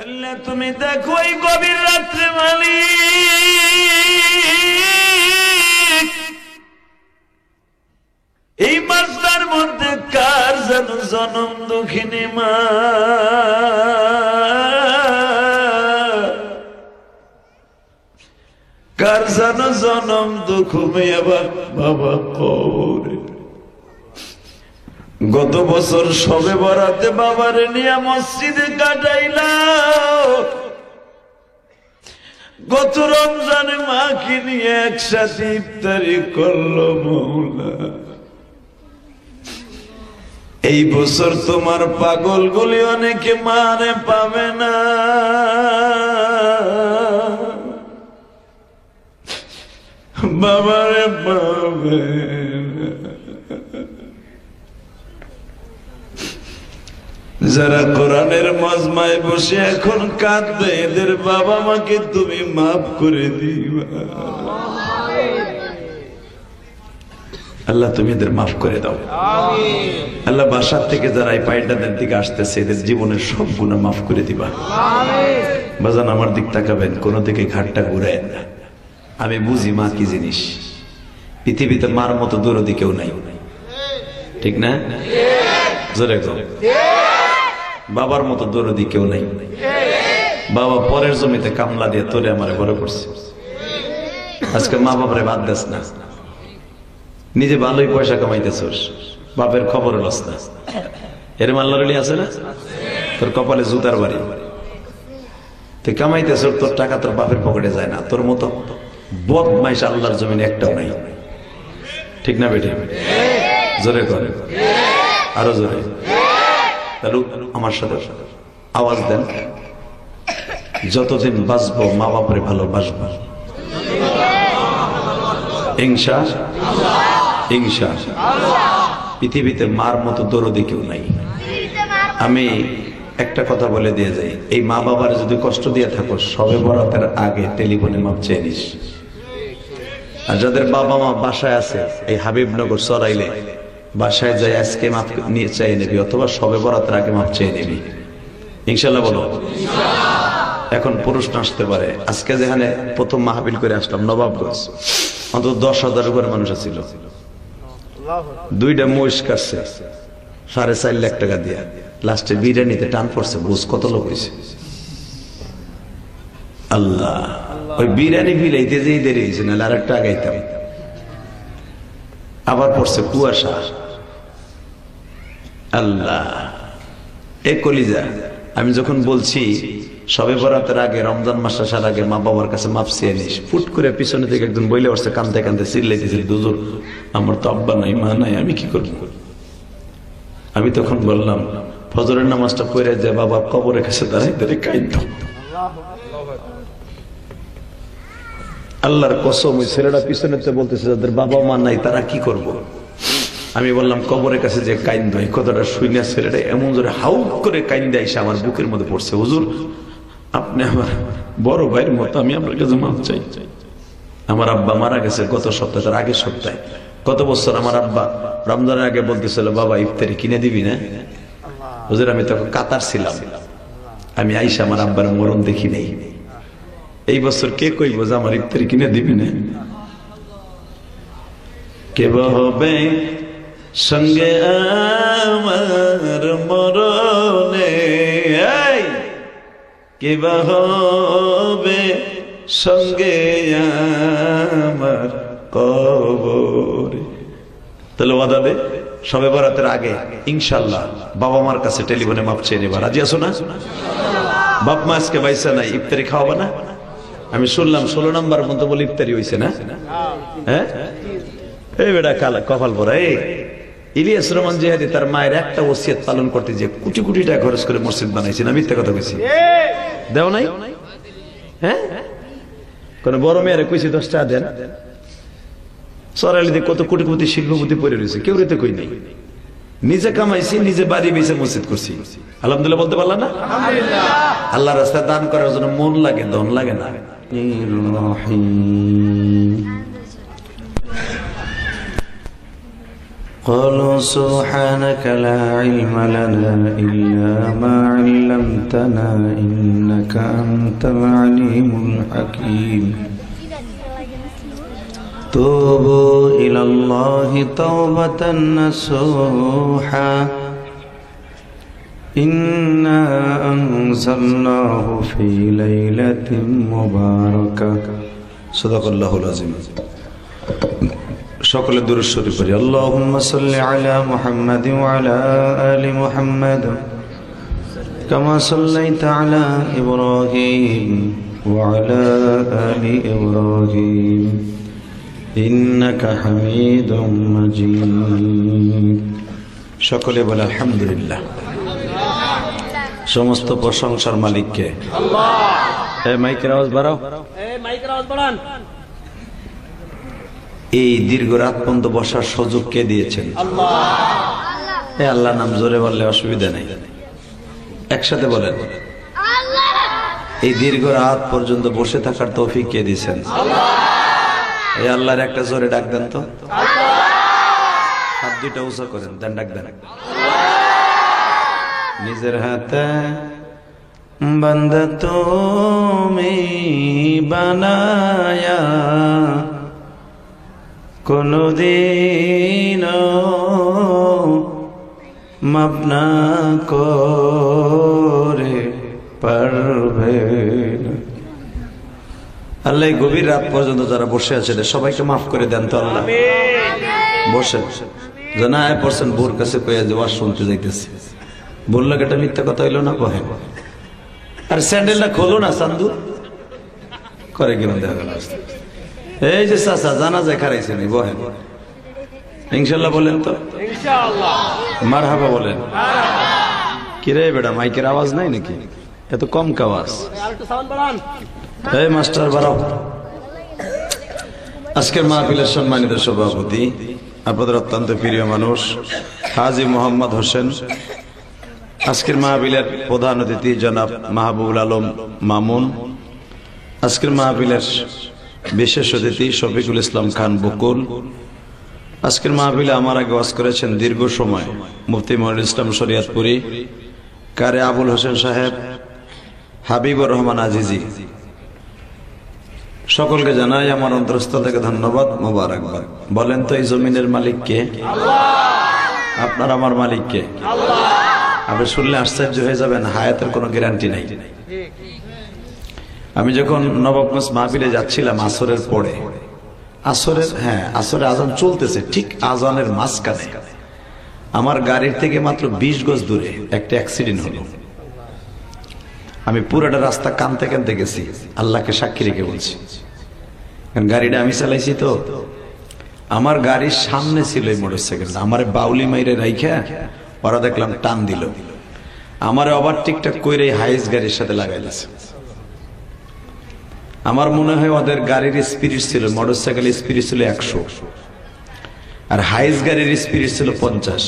আল্লাহ তুমি দেখো এই গভীর রাত্রে মালিক, এই মাসটার মধ্যে কার যেন জনম দুঃখিনী মা, কার যেন জনম দুঃখ মেয়াবার বাবা কবরে। গত বছর সবে বরাতে বাবারে নিয়ে মসজিদে কাটাইলাম, গত রমজানে মাকে নিয়ে একসাথে ইফতারি করলো মৌলা। এই বছর তোমার পাগল গুলি অনেকে মারে পাবে না, বাবারে পাবে না। যারা কোরআনের মজমায় বসে এখন কাঁদবে, এদের বাবা মাকে তুমি মাফ করে দিবা। আল্লাহ তুমি এদের মাফ করে দাও। আল্লাহ বাসার থেকে যারা এই পায়টাদের দিকে আসতেছে, এদের জীবনের সব গুনাহ মাফ করে দিবা। বাজান আমার দিক তাকাবেন, কোনো দিকে ঘাটটা ঘুরায় না। আমি বুঝি মা কি জিনিস। পৃথিবীতে মার মতো দরদি কেউ নাই, ঠিক না? জোরে কও। বাবার মতো দরদি কেউ নাই। বাবা পরের জমিতে কামলা দিয়ে তোরে আমারে বড় করছে। আজকে মা বাবারে বাদ দেস না, নিজে ভালোই পয়সা কামাইতেছস, বাপের খবর লস না। এর মাল্লারলি আছে না, তোর কপালে জুতার বাড়ি। তুই কামাইতেছ, তোর টাকা তোর বাপের পকেটে যায় না। তোর মতো বদমাইশ আল্লাহর জমিনে একটাও নাই, ঠিক না বেটে? জোরে করে, আরো জোরে। তাহলে আমার সাথে আওয়াজ দেন, যতদিন বাঁচবো মা বাপরে ভালোবাসবো ইনশাআল্লাহ। ইনশাআল্লাহ। পৃথিবীতে মার মতো দরদি কেউ নাই। আমি একটা কথা বলে দিয়ে যাই, এই মা বাবার যদি কষ্ট দিয়ে থাকো, সবে বরাতের আগে টেলিফোনে মাপ চেয়ে নিস। আর যাদের বাবা মা বাসায় আছে, এই হাবিবনগর চড়াইলে বাসায় যাই আজকে মাপ নিয়ে চেয়ে নিবি, অথবা সবে বরাতের আগে মাপ চেয়ে নিবি। ইনশাল্লাহ বলো। এখন প্রশ্ন আসতে পারে, আজকে যেখানে প্রথম মাহফিল করে আসলাম নবাবগঞ্জ, অন্তত 10,000 উপরে মানুষ ছিল। 2টা মহিষ কাটছে 4.5 লাখ টাকা দিয়া, লাস্টে বিরিয়ানিতে টান পড়ছে। বুঝ কত লোক হয়েছে? আল্লাহ, ওই বিরিয়ানি বিলাইতে যেই দেরি হয়েছে, নাহলে আরেকটা আগাইতাম। আবার পড়ছে কুয়াশা। আল্লাহ, এ কলিজা, আমি যখন বলছি সবে বরাতের আগে, রমজান মাস আসার আগে মা বাবার কাছে মাপ চেয়ে নিস, ফুট করে পিছনে থেকে একজন বইলে আসছে, কান্দতে কান্দতে চিল্লাইতেছিল, হুজুর আমার তো আব্বা নাই মা নাই, আমি কি করব? আমি তখন বললাম, ফজরের নামাজটা পড়ে যে বাবা কবরের কাছে দাঁড়াই কাইন্দ। আল্লাহর কসম, ওই ছেলেটা পিছনে বলতেছে যাদের বাবা মা নাই তারা কি করব? আমি বললাম কবরের কাছে যে কাইন্দ, এই কথাটা শুনে ছেলেটা এমন জোরে হাউ করে কাইন্দা এসে আমার বুকের মধ্যে পড়ছে। হুজুর আপনি আমার বড় ভাইয়ের মতো, আমি আপনার কাছে মাপ চাই। আমার আব্বা মারা গেছে গত সপ্তাহে, তার আগের সপ্তাহে। গত বছর আমার আব্বা রমজানের আগে বলতেছিল, বাবা ইফতারি কিনে দিবি না? হুজুর আমি তখন কাতার ছিলাম, আমি আইসা আমার আব্বার মরণ দেখি নেই। এই বছর কে কইব যে আমার ইফতারি কিনে দিবি না? কে হবে সঙ্গে আমার মরণে, কে হবে সঙ্গে আমার কবরে। তাহলে ওয়াদা দে, সবে বরাতের আগে ইনশাআল্লাহ বাবা মার কাছে টেলিফোনে মাপ চেয়ে নেবা। রাজি আছো না? বাপ মা আজকে বাইসা নাই, ইফতারি খাওয়াবা না? আমি শুনলাম 16 নম্বর পর্যন্ত বলে ইফতারি হয়েছে না? হ্যাঁ, এই বেটা কালা কপাল পরা। এই ইলিয়াস রহমান জিহাদি তার মায়ের একটা ওসিয়ত পালন করতে যে কোটি কোটি টাকা খরচ করে মসজিদ বানাইছে না? মিথ্যা কথা কইছি? দেও নাই? হ্যাঁ, কোন বড় মেয়ের কইছি 10 টাকা দেন। সরাইলিতে কত কোটি কোটি শিল্পপতি পড়ে রয়েছে, কেউ রেতে কই নাই। নিজে কামাইছি, নিজে বাড়ি বেঁচে মসজিদ করছি, আলহামদুলিল্লাহ বলতে পারলাম না? আল্লাহ রাস্তায় দান করার জন্য মন লাগে, ধন লাগে না। قالوا سبحانك لا علم لنا إلا ما علمتنا إنك أنت العليم الحكيم توبوا إلى الله توبة نصوحا إنا أنزلناه في ليلة مباركة صدق الله العظيم সকলে দুরূদ শরীফ পড়ি আল্লাহুম্মা সাল্লি আলা মুহাম্মাদ ওয়া আলা আলি মুহাম্মাদ কামা সাল্লাইতা আলা ইব্রাহিম ওয়া আলা আলি ইব্রাহিম ইন্নাকা হামিদুম মাজিদ সকলে বলে আলহামদুলিল্লাহ সমস্ত প্রশংসার মালিক কে আল্লাহ এই মাইকের আওয়াজ বাড়াও মাইকের আওয়াজ বাড়ান এই দীর্ঘ রাত পর্যন্ত বসার সুযোগ কে দিয়েছেন আল্লাহ এই আল্লাহ নাম জোরে বললে অসুবিধা নেই একসাথে বলেন আল্লাহ এই দীর্ঘ রাত পর্যন্ত বসে থাকার তৌফিক কে দিয়েছেন আল্লাহ এই আল্লাহর একটা জোরে ডাক দেন তো আল্লাহ হাত দুটো উঁচু করেন দেন ডাক দেন নিজের হাতে বান্দা তুমি বানায়া কোনদিন মাপ না করে পারবে আল্লাহ গভীর রাত পর্যন্ত যারা বসে আছেন সবাইকে মাফ করে দেন তো আল্লাহ বসেন জানায় পড়ছেন বোর কাছে কয়ে যে ওয়াজ শুনতে যাইতেছি বললো এটা মিথ্যা কথা হইলো না কহে আর স্যান্ডেলটা খোলো না চান্দু করে কিনা দেখা গেল এই যে চাচা জানা যায় খারাইছেন বহেন ইনশাল্লাহ বলেন তো ইনশাআল্লাহ মারহাবা বলেন কিরে বেটা মাইকের আওয়াজ নাই নাকি এত কম আওয়াজ এই মাস্টার বাড়াও আজকের মাহফিলের সম্মানিত সভাপতি আপনাদের অত্যন্ত প্রিয় মানুষ হাজী মোহাম্মদ হোসেন আজকের মাহফিলের প্রধান অতিথি জনাব মাহবুবুল আলম মামুন আজকের মাহফিলের বিশেষ অতিথি শফিকুল ইসলাম খান বকুল আজকের মাহফিলে আমার আগে ওয়াজ করেছেন দীর্ঘ সময় মুফতি মনিরুল ইসলাম শরিয়তপুরী কারে আবুল হোসেন সাহেব হাবিবুর রহমান আজিজি সকলকে জানাই আমার অন্তরস্থল থেকে ধন্যবাদ মোবারকবাদ বলেন তো এই জমিনের মালিক কে আল্লাহ আপনার আমার মালিক কে আল্লাহ আপনি শুনলে আশ্চর্য হয়ে যাবেন হায়াতের কোনো গ্যারান্টি নাই আমি যখন নবাবগঞ্জ মাহফিলে যাচ্ছিলাম আসরের পরে আসরে আজান চলতেছে ঠিক আজানের মাঝখানে আমার গাড়ির থেকে মাত্র 20 গজ দূরে একটা অ্যাক্সিডেন্ট হলো আমি পুরোটা রাস্তা কানতে কানতে গেছি আল্লাহকে সাক্ষী রেখে বলছি কারণ গাড়িটা আমি চালাইছি তো আমার গাড়ির সামনে ছিল এই মোটরসাইকেলটা আমার বাউলি মাইরে রাইখা ওরা দেখলাম টান দিল আমার ওভারটেকটা কইরে হাইস গাড়ির সাথে লাগাই দিয়েছে আমার মনে হয় ওদের গাড়ির স্পিড ছিল মোটরসাইকেলের স্পিড ছিল 100 আর হাইস গাড়ির স্পিড ছিল 50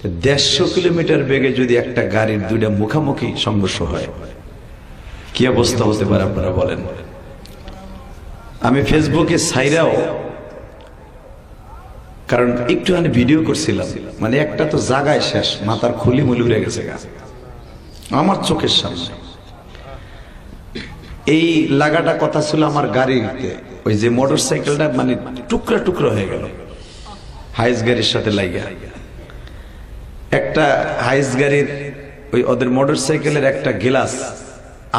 150 কিলোমিটার বেগে যদি একটা গাড়ির দুইটা মুখোমুখি সংঘর্ষ হয় কি অবস্থা হতে পারে আপনারা বলেন আমি ফেসবুকে ছাইরাও কারণ একটুখানি ভিডিও করছিলাম মানে একটা তো জায়গায় শেষ মাথার খুলি মুলি উড়ে গেছে আমার চোখের সামনে এই লাগাটা কথা ছিল আমার গাড়িতে ওই যে মোটরসাইকেলটা মানে টুকরা টুকরা হয়ে গেল হাইস গাড়ির সাথে লাগা একটা হাইস গাড়ির ওই ওদের মোটরসাইকেলের একটা গ্লাস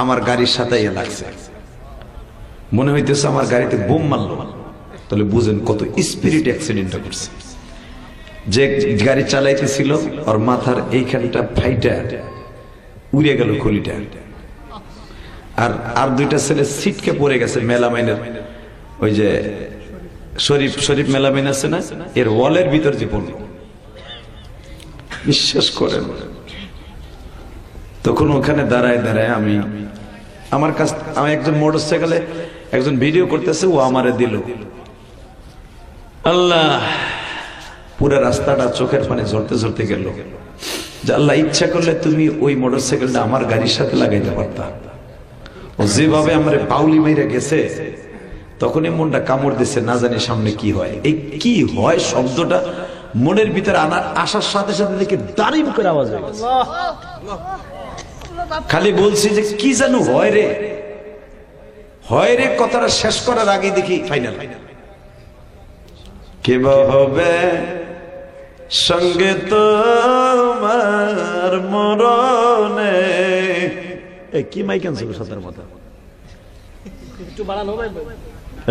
আমার গাড়ির সাথে লাগছে মনে হইতেছে আমার গাড়িতে বোম মারলো তাহলে বুঝেন কত স্পিরিট অ্যাক্সিডেন্টটা করছে যে গাড়ি চালাইতেছিল ওর মাথার এইখানটা ফাইটা উড়ে গেল খুলিটা আর দুইটা ছেলে সিটকে পড়ে গেছে মেলামাইনের ওই যে শরীফ মেলামাইন আছে না এর ওয়ালের ভিতর যে পড়লো বিশ্বাস করেন তখন ওখানে দাঁড়ায় দাঁড়ায় আমি একজন মোটরসাইকেলে একজন ভিডিও করতেছে ও আমারে দিল আল্লাহ পুরো রাস্তাটা চোখের পানি ঝরতে ঝরতে গেল যে আল্লাহ ইচ্ছা করলে তুমি ওই মোটরসাইকেলটা আমার গাড়ির সাথে লাগাইতে পারতা ও যেভাবে আমার বাউলি মেরে গেছে তখনই মনটা কামড় দিচ্ছে না জানি সামনে কি হয় এই কি হয় শব্দটা মনের ভিতরে আসার সাথে সাথে দেখি দাঁড়িম করে আওয়াজ হয়ে গেছে। খালি বলছি যে কি জানো হয় রে কথাটা শেষ করার আগে দেখি ফাইনাল। কে হবে সঙ্গে তোমার মরণে, কি মাইক আনছে সাথের মতো, একটু বাড়ানো ভাই,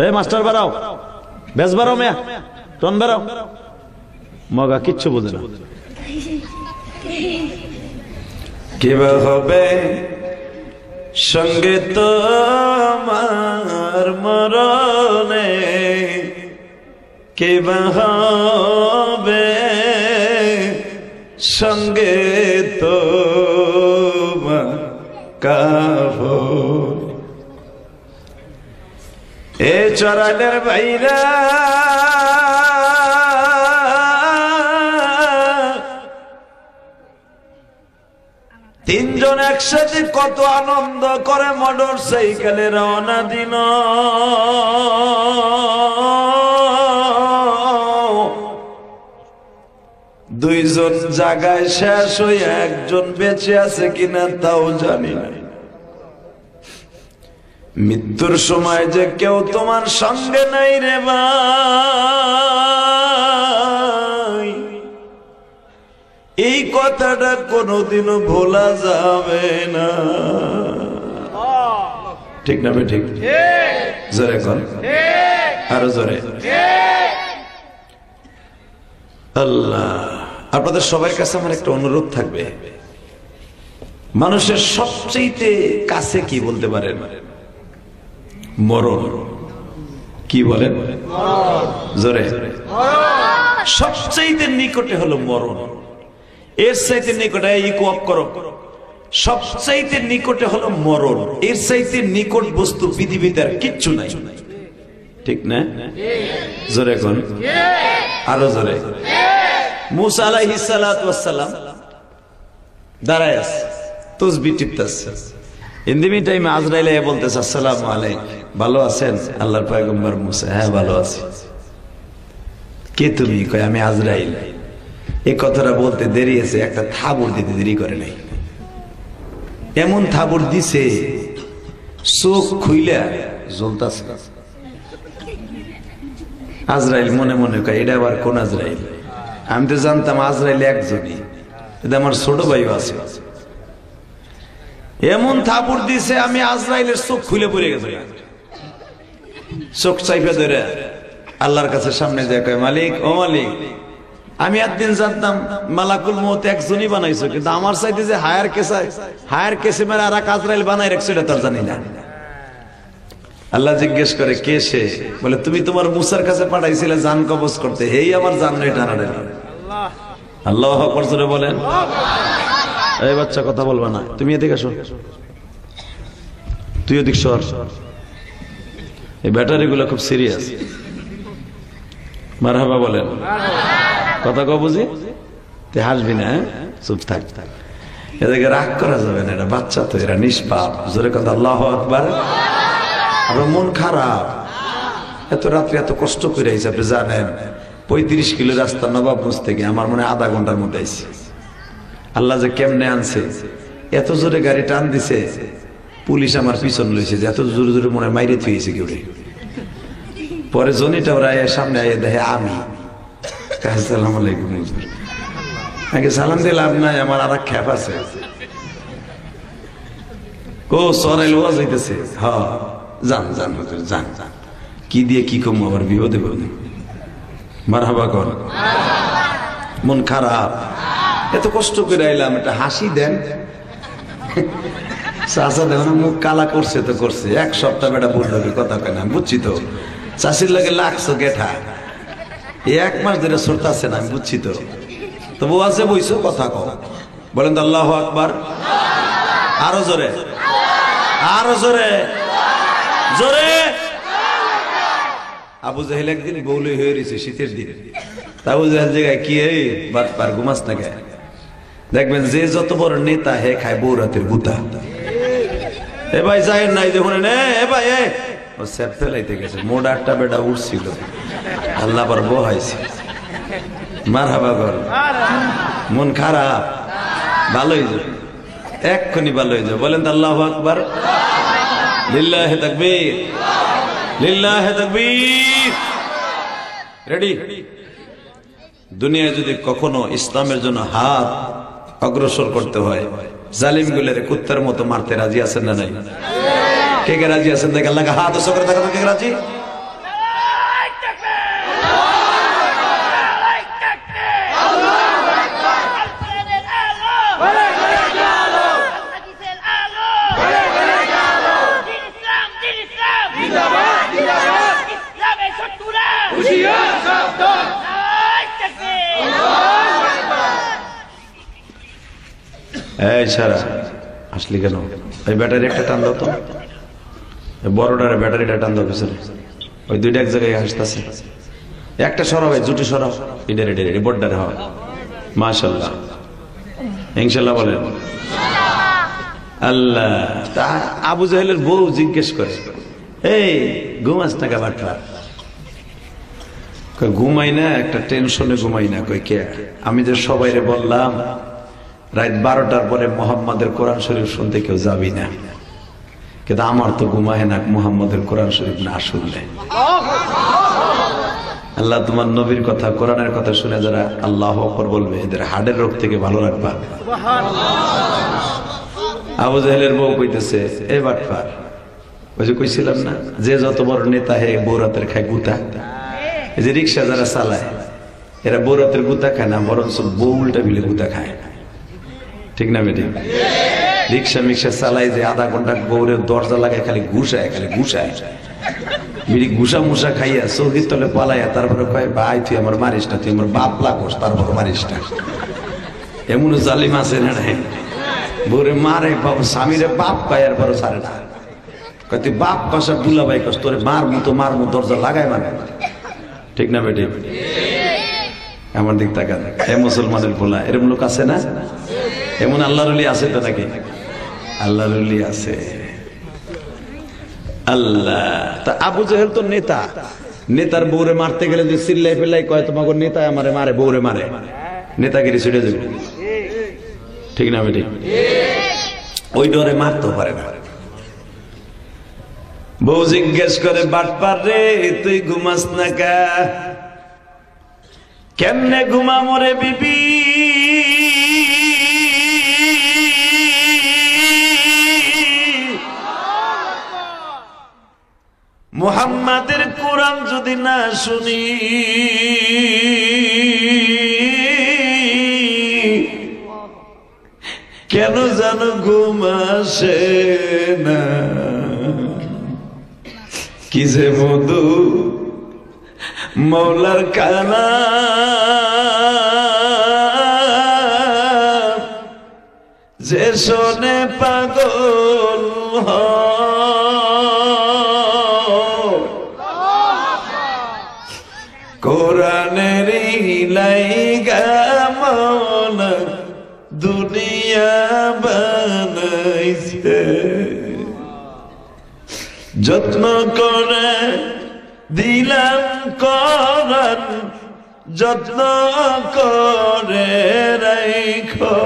এই মাস্টার বাড়াও, বেশ বাড়াও, মেয়া টন বাড়াও, মগা কিচ্ছু বোঝে না। কে হবে সঙ্গে তোমার মরণে, কে হবে সঙ্গে তোমার কাফন, এ চরালের ভাইরা তিনজন একসাথে কত আনন্দ করে মোটর সাইকেলে রওনা দিল। দুইজন জায়গায় শেষ হয়ে একজন বেঁচে আছে কিনা তাও জানি না। মৃত্যুর সময় যে কেউ তোমার সঙ্গে নাই রে ভাই, এই কথাটা কোনোদিনও ভোলা যাবে না। ঠিক না বে ঠিক? জোরে কর, আরো জোরে। আল্লাহ, আপনাদের সবার কাছে আমার একটা অনুরোধ থাকবে, মানুষের সবচেয়ে কাছে কি বলতে পারেন? মরণ। কি বলেন? জোরে। সবচেয়ে নিকটে হলো মরণ। এর চাইতে নিকটে ইকো অফ করো, সবচাইতে নিকটে হলো মরণ। এর চাইতে নিকট বস্তু পৃথিবীতে আর কিচ্ছু নাই, ঠিক না? জোরে কোন, আরো জোরে। মুসা আলাইহিস সালাতু ওয়াস সালাম দাঁড়ায় আছে, তাসবিহ টিপতেছে। ইন দি মিন টাইম আজরাইল এসে বলতেছে, আসসালামু আলাইকুম, ভালো আছেন? আল্লাহর পয়গম্বর মুসা, হ্যাঁ ভালো আছি। কে তুমি? কয় আমি আজরাইল। এই কথাটা বলতে দেরি আছে, একটা থাবড় দিতে দেরি করে নাই। এমন থাবড় দিছে চোখ খুইলা জ্বলতাছে। আজরাইল মনে মনে কয় এটা আবার কোন আজরাইল? আমি তো জানতাম আজরাইল একজনই, এটা আমার ছোট ভাইও আছে। এমন থাবড় দিছে আমি আজরাইলের চোখ খুলে পড়ে গেছে। চোখ চাইপে ধরে আল্লাহর কাছে সামনে যায়, কয় মালিক, ও মালিক, আমি একদিন জানতাম মালাকুল মউত একজনই বানাইছো, কিন্তু আমার চাইতে যে হায়ার কেসে মেরে আর এক আজরাইল বানাই রাখছো এটা তার জানি না। আল্লাহ জিজ্ঞেস করে, কে সে? বলে, তুমি তোমার মুসার কাছে পাঠাইছিলে জান কবজ করতে, হেই আমার জান টানা দিল। আল্লাহু আকবার জোরে বলেন। এই বাচ্চা কথা বলবা না, তুমি এদিকে আসো, তুই এদিক সর। এই ব্যাটারি গুলো খুব সিরিয়াস। মারহাবা বলেন, কথা কও বুঝি, তুই হাসবি না, চুপ থাক। এদেরকে রাগ করা যাবে না, এটা বাচ্চা তো, এরা নিষ্পাপ। জোরে কথা আল্লাহু আকবার। আপনার মন খারাপ, এত রাত্রে এত কষ্ট করে আইছে, আপনি জানেন 35 কিলো রাস্তা নবাবগঞ্জ থেকে আমার মনে আধা ঘন্টার মধ্যে আইছে। আল্লাহ যে কেমনে আনছে, এত জোরে গাড়ি টান দিছে, পুলিশ আমার পিছন লইছে, যে এত জোরে জোরে মনে মাইরে থুয়েছে কেউ। পরে জনিটা ওরা সামনে আইয়ে দেখে আমি। আসসালামু আলাইকুম হুজুর। আগে সালাম দিয়ে লাভ নাই, আমার আর এক খ্যাপ আছে। ও সরাইল ওয়াজ হইতেছে, হ্যাঁ যান যান হুজুর যান যান। কি দিয়ে কি কম আবার বিপদে পড়বে। মারহাবা কর। মন খারাপ, এত কষ্ট করে আইলাম, একটা হাসি দেন। চাষা দেখো মুখ কালা করছে তো করছে, এক সপ্তাহ বেটা বললো কথা কেন, আমি বুঝছি তো। চাষির লাগে লাগছো গেঠা, এক মাস ধরে সরতাছে না, আমি বুঝছি তো। তবু আছে বইছো, কথা কও। বলেন তো আল্লাহু আকবার। আরো জোরে, আরো জোরে, জোরে। আবু জাহেল একদিন বউলি হয়ে রয়েছে শীতের দিন। আবু জাহেল জায়গায় কি এই বাট পার ঘুমাস না কে? দেখবেন যে যত বড় নেতা হে খায় বউ রাতের গুতা। এ ভাই জাহেল নাই দেখুন, এ ভাই ও স্যাপ ফেলাইতে গেছে, মোট 8টা বেটা উঠছিল, আল্লাহ আবার বহাইছে। মারহাবা কর। মন খারাপ, ভালো হয়ে যাবে, এক্ষুনি ভালো হয়ে যাবে। বলেন তো আল্লাহু আকবার, লিল্লাহি তাকবীর, লিল্লাহি তাকবীর। রেডি? দুনিয়ায় যদি কখনো ইসলামের জন্য হাত অগ্রসর করতে হয়, জালিম গুলোরে কুত্তার মতো মারতে রাজি আছেন না নাই? কে কে রাজি আছেন? দেখেন লাগা হাত উঁচু করে দেখা, কে রাজি? এই সারা আসলি কেন? এই ব্যাটারি একটা টান দাও তো, বড়টার ব্যাটারিটা টান দাও পিছনে। ওই দুইটা এক জায়গায় আসতেছে, একটা সরাও, জুটি সরাও, এটা রেডি রেডি বড়টারে হয়। মাশাআল্লাহ, ইনশাআল্লাহ বলেন। আল্লাহ। তা আবু জাহেলের বউ জিজ্ঞেস করে, এই ঘুমাস টাকা বাটলা? ঘুমাই না, একটা টেনশনে ঘুমাই না। কই কে? আমি যে সবাইরে বললাম রাত 12টার পরে মোহাম্মদের কোরআন শরীফ শুনতে কেউ যাবি না, কিন্তু আমার তো ঘুমায় না মোহাম্মদের কোরআন শরীফ না শুনলে। আল্লাহ তোমার নবীর কথা, কোরআনের কথা শুনে যারা আল্লাহু আকবার বলবে, এদের হার্টের রোগ থেকে ভালো রাখবা। আবু জাহেলের বউ কইতেছে, এই বাটপার, ওই যে কইছিলাম না, যে যত বড় নেতা হে বৌরাতের খায় গুতা। এই যে রিক্সা যারা চালায় এরা বৌরাতের গুতা খায় না, বরঞ্চ বউ উল্টা বিলে গুতা খায়। ঠিক না বেটি? রিক্সা মিক্সা চালাই যে আধা ঘন্টা বউরের দরজা লাগায় খালি ঘুষায়, খালি ঘুষায়, বিড়ি ঘুষা মুসা খাইয়া চৌকির তলে পালাইয়া তারপরে কয়, ভাই তুই আমার মারিস না, তুই আমার বাপ লাগোস, তারপর মারিস না। এমন জালিম আছে না? বউরে মারে, স্বামীরে বাপ পায়, এরপরও ছাড়ে না। তুই বাপ কষা দুলা ভাই কস, তোরে মারমু দরজা লাগায় মানে। ঠিক না বেটি? আমার দিক তাকা, এ মুসলমানের পোলা, এরকম লোক আছে না? এমন আল্লাহর ওলি আছে তো নাকি? আল্লাহর ওলি আছে। আল্লাহ। তা আবু জাহেল তো নেতা, নেতার বউরে মারতে গেলে যে চিল্লাই ফেলাই কয়, তোমাকে নেতা আমারে মারে, বউরে মারে, নেতাগিরি ছুটে যাবে। ঠিক না বেটি? ওই ডরে মারতেও পারে না। বউ জিজ্ঞেস করে, বাটপার রে তুই ঘুমাস না কা? কেমনে ঘুমা মরে বিবি? মুহাম্মাদের কোরআন যদি না শুনি, কেন যেন ঘুম আসে না। কি যে মধু মৌলার কানা, যে শোনে পাগল কোরআনের লাইগা মওলা দুনিয়া বানাইছে। যত্ন করে দিলাম কোরআন, যত্ন করে রাখো,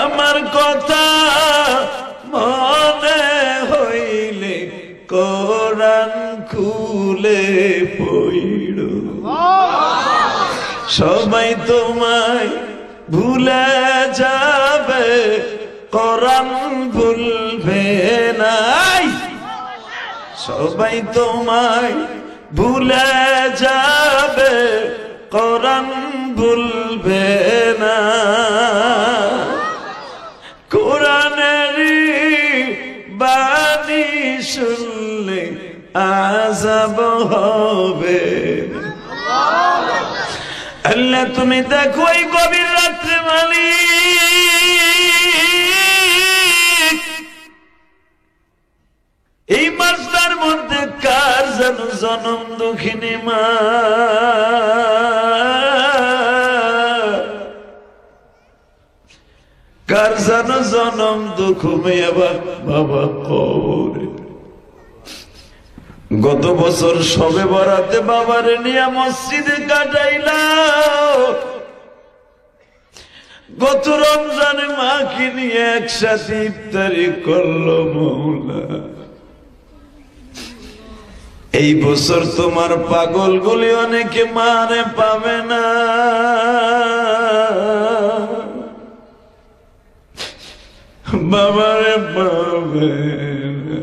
আমার কথা মনে হইলে কোরআন খুলে পড়ো। সবাই তোমায় ভুলে যাবে, কোরআন ভুলবে না। সবাই তোমায় ভুলে যাবে, কোরআন ভুলবে না। কোরআনের বাণী শুনলে আযাব হবে। আল্লাহ তুমি দেখো এই গভীর রাত্রে মালিক, এই মাসটার মধ্যে কার যেন জনম দুঃখিনী মা, কার যেন জনম দুঃখ মেয়ে বাবা কবরে। গত বছর সবে বরাতে বাবারে নিয়ে মসজিদে কাটাইলাম, গত রমজানে মাকে নিয়ে একসাথে ইফতারি করলো মৌলা। এই বছর তোমার পাগল গুলি অনেকে মারে পাবে না, বাবারে পাবে না।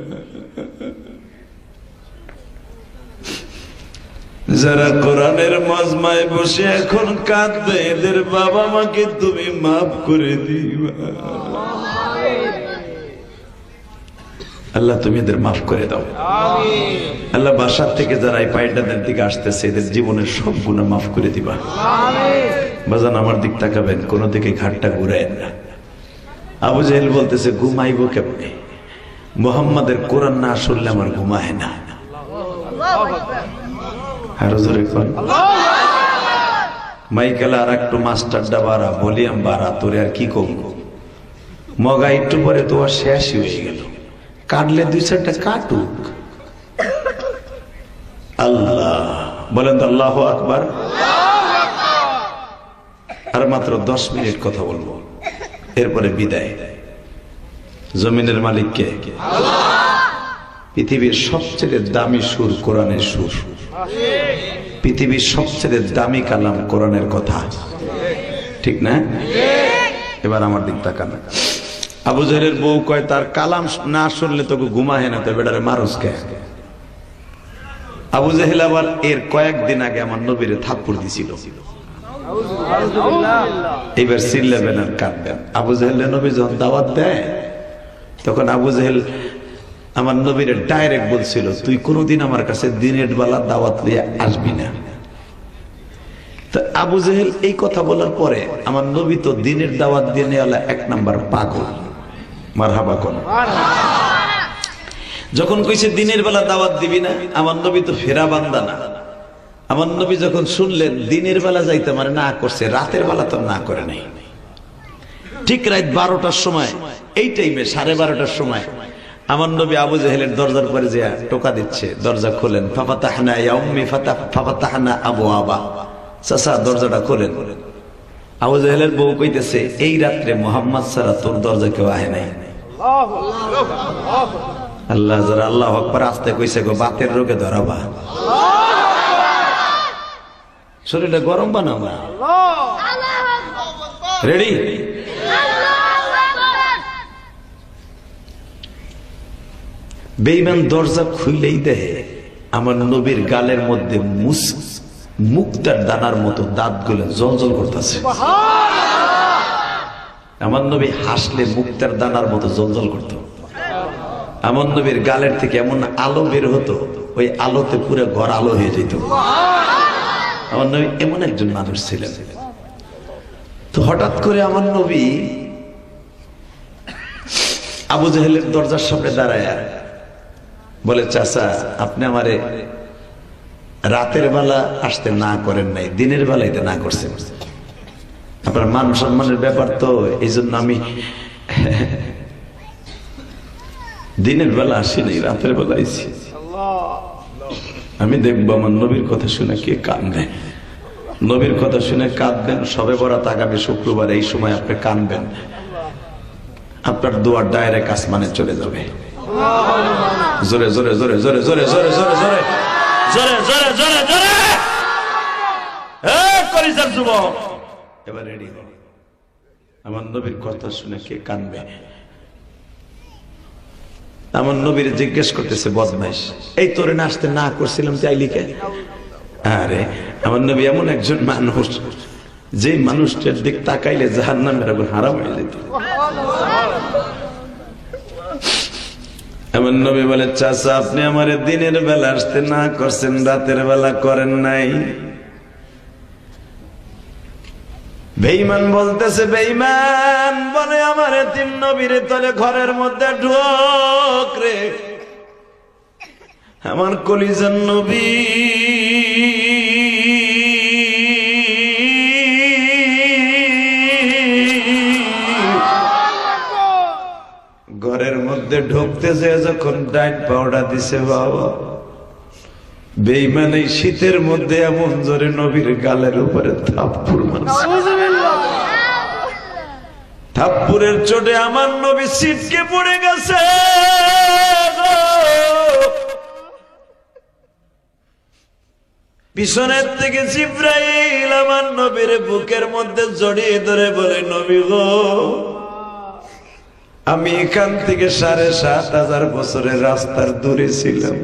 যারা কোরআনের মজমায় বসে এখন কাঁদবে, এদের বাবা মাকে তুমি মাফ করে দিবা। আল্লাহ তুমি এদের মাফ করে দাও। আল্লাহ বাসার থেকে যারা এই পায়টাদের দিকে আসতেছে, এদের জীবনের সব গুনাহ মাফ করে দিবা। বাজান আমার দিক তাকাবেন, কোন দিকে ঘাটটা ঘুরায়েন না। আবু জাহেল বলতেছে ঘুমাইবো কেমনে, মুহাম্মাদের কোরআন না শুনলে আমার ঘুমায় না। আরো জোরে কোন মাইকেলা আর একটু মাস্টারটা বাড়া, ভলিউম বাড়া, তোরে আর কি করব। মগা একটু পরে তো আর শেষই হয়ে গেল, কাটলে দুই চারটা কাটুক। আল্লাহ বলেন তো আল্লাহু আকবার। আর মাত্র 10 মিনিট কথা বলবো, এরপরে বিদায়। জমিনের মালিক কে? পৃথিবীর সবচেয়ে দামি সুর কোরআনের সুর, পৃথিবীর সবচেয়ে দামি কালাম কোরআনের কথা, ঠিক না? এবার আমার দিক তাকান। আবু জাহেলের বউ কয় তার কালাম না শুনলে তোকে ঘুমায় না, তো বেটারে মারুস কে? আবু জাহেল আবার এর কয়েকদিন আগে আমার নবীরে থাপ্পড় দিছিল। এবার চিল্লাবেন আর কাঁদবেন। আবু জাহেল নবী যখন দাওয়াত দেয়, তখন আবু জাহেল আমার নবীরে ডাইরেক্ট বলছিল, তুই কোনোদিন আমার কাছে দিনের বেলা দাওয়াত নিয়ে আসবি না। তো আবু জাহেল এই কথা বলার পরে আমার নবী তো দিনের দাওয়াত দিয়ে নেওয়ালা 1 নাম্বার পাগল। মারহাবা কোন। যখন কইছে দিনের বেলা দাওয়াত দিবি না, আমার নবী তো ফেরা বান্দা না। আমার নবী যখন শুনলেন দিনের বেলা যাইতে মানে না করছে, রাতের বেলা তো না করে নাই। ঠিক রাত 12টার সময়, এই টাইমে 12:30টার সময় আমার নবী আবু জাহেলের দরজার পরে যে টোকা দিচ্ছে, দরজা খোলেন। ফাফাতাহনা ইয়া উম্মি ফাফাতাহনা আবওয়াবা, চাচা দরজাটা খোলেন। আবু জাহেলের বউ কইতেছে, এই রাত্রে মুহাম্মদ ছাড়া তোর দরজা কেউ আহে নাই। আল্লাহ যারা আল্লাহু আকবার আস্তে কইছে গো, বাতের রোগে ধরাবা, শরীরটা গরম বানাও না। রেডি? বেঈমান দরজা খুইলেই দেয় আমার নবীর গালের মধ্যে মুক্তার দানার মতো দাঁতগুলো জলজল করতেছে। আমার নবী হাসলে মুক্তার দানার মতো জলজল করত। আমার নবীর গালের থেকে এমন আলো বের হতো, ওই আলোতে পুরো ঘর আলো হয়ে যেত। আমার নবী এমন একজন মানুষ ছিলেন। তো হঠাৎ করে আমার নবী আবু জাহেলের দরজার সামনে দাঁড়ায় বলে, চাচা আপনি আমারে রাতের বেলা আসতে না করেন নাই, দিনের বেলাইতে না করছেন। আপনার মান সম্মানের ব্যাপার তো, এই জন্য আমি দিনের বেলা আসি নাই, রাতের বেলা আইছি। আমি দেখবো আমার নবীর কথা শুনে কে কাঁদবে। নবীর কথা শুনে কাঁদবেন। সবে বরাত আগামী শুক্রবার এই সময় আপনি কাঁদবেন, আপনার দোয়ার ডাইরেক্ট আসমানে চলে যাবে। জোরে জোরে জোরে জোরে জোরে জোরে জোরে জোরে জোরে জোরে জোরে জোরে কলিজার যুবক, এবার রেডি হও। আমার নবীর কথা শুনে কে কাঁদবে? আমার নবীর জিজ্ঞেস করতেছে বদমাইশ, এই তোরে না আসতে না করছিলাম চাইলি কে? আরে আমার নবী এমন একজন মানুষ, যে মানুষটার দিক তাকাইলে জাহান্নামের আগুন হারাম হয়ে যেত। আমার নবী বলে, চাচা আপনি আমার দিনের বেলা আসতে না করছেন, রাতের বেলা করেন নাই। বেঈমান বলতেছে, বেঈমান বলে আমার এতিম নবীরে তলে ঘরের মধ্যে ঢোক রে, আমার কলিজার নবী। ঘরের মধ্যে ঢুকতেছে, যখন ডাইট পাউডার দিছে বাবা, বেঈমান এই শীতের মধ্যে এমন জোরে নবীর গালের উপরে থাপ্পড় মারছে, থাপ্পড়ের চোটে আমার নবী ছিটকে পড়ে গেছে। পিছনের থেকে জিবরাইল আমার নবীর বুকের মধ্যে জড়িয়ে ধরে বলে, নবী গো, আমি এখান থেকে ৭,৫০০ বছরের রাস্তার দূরে ছিলাম।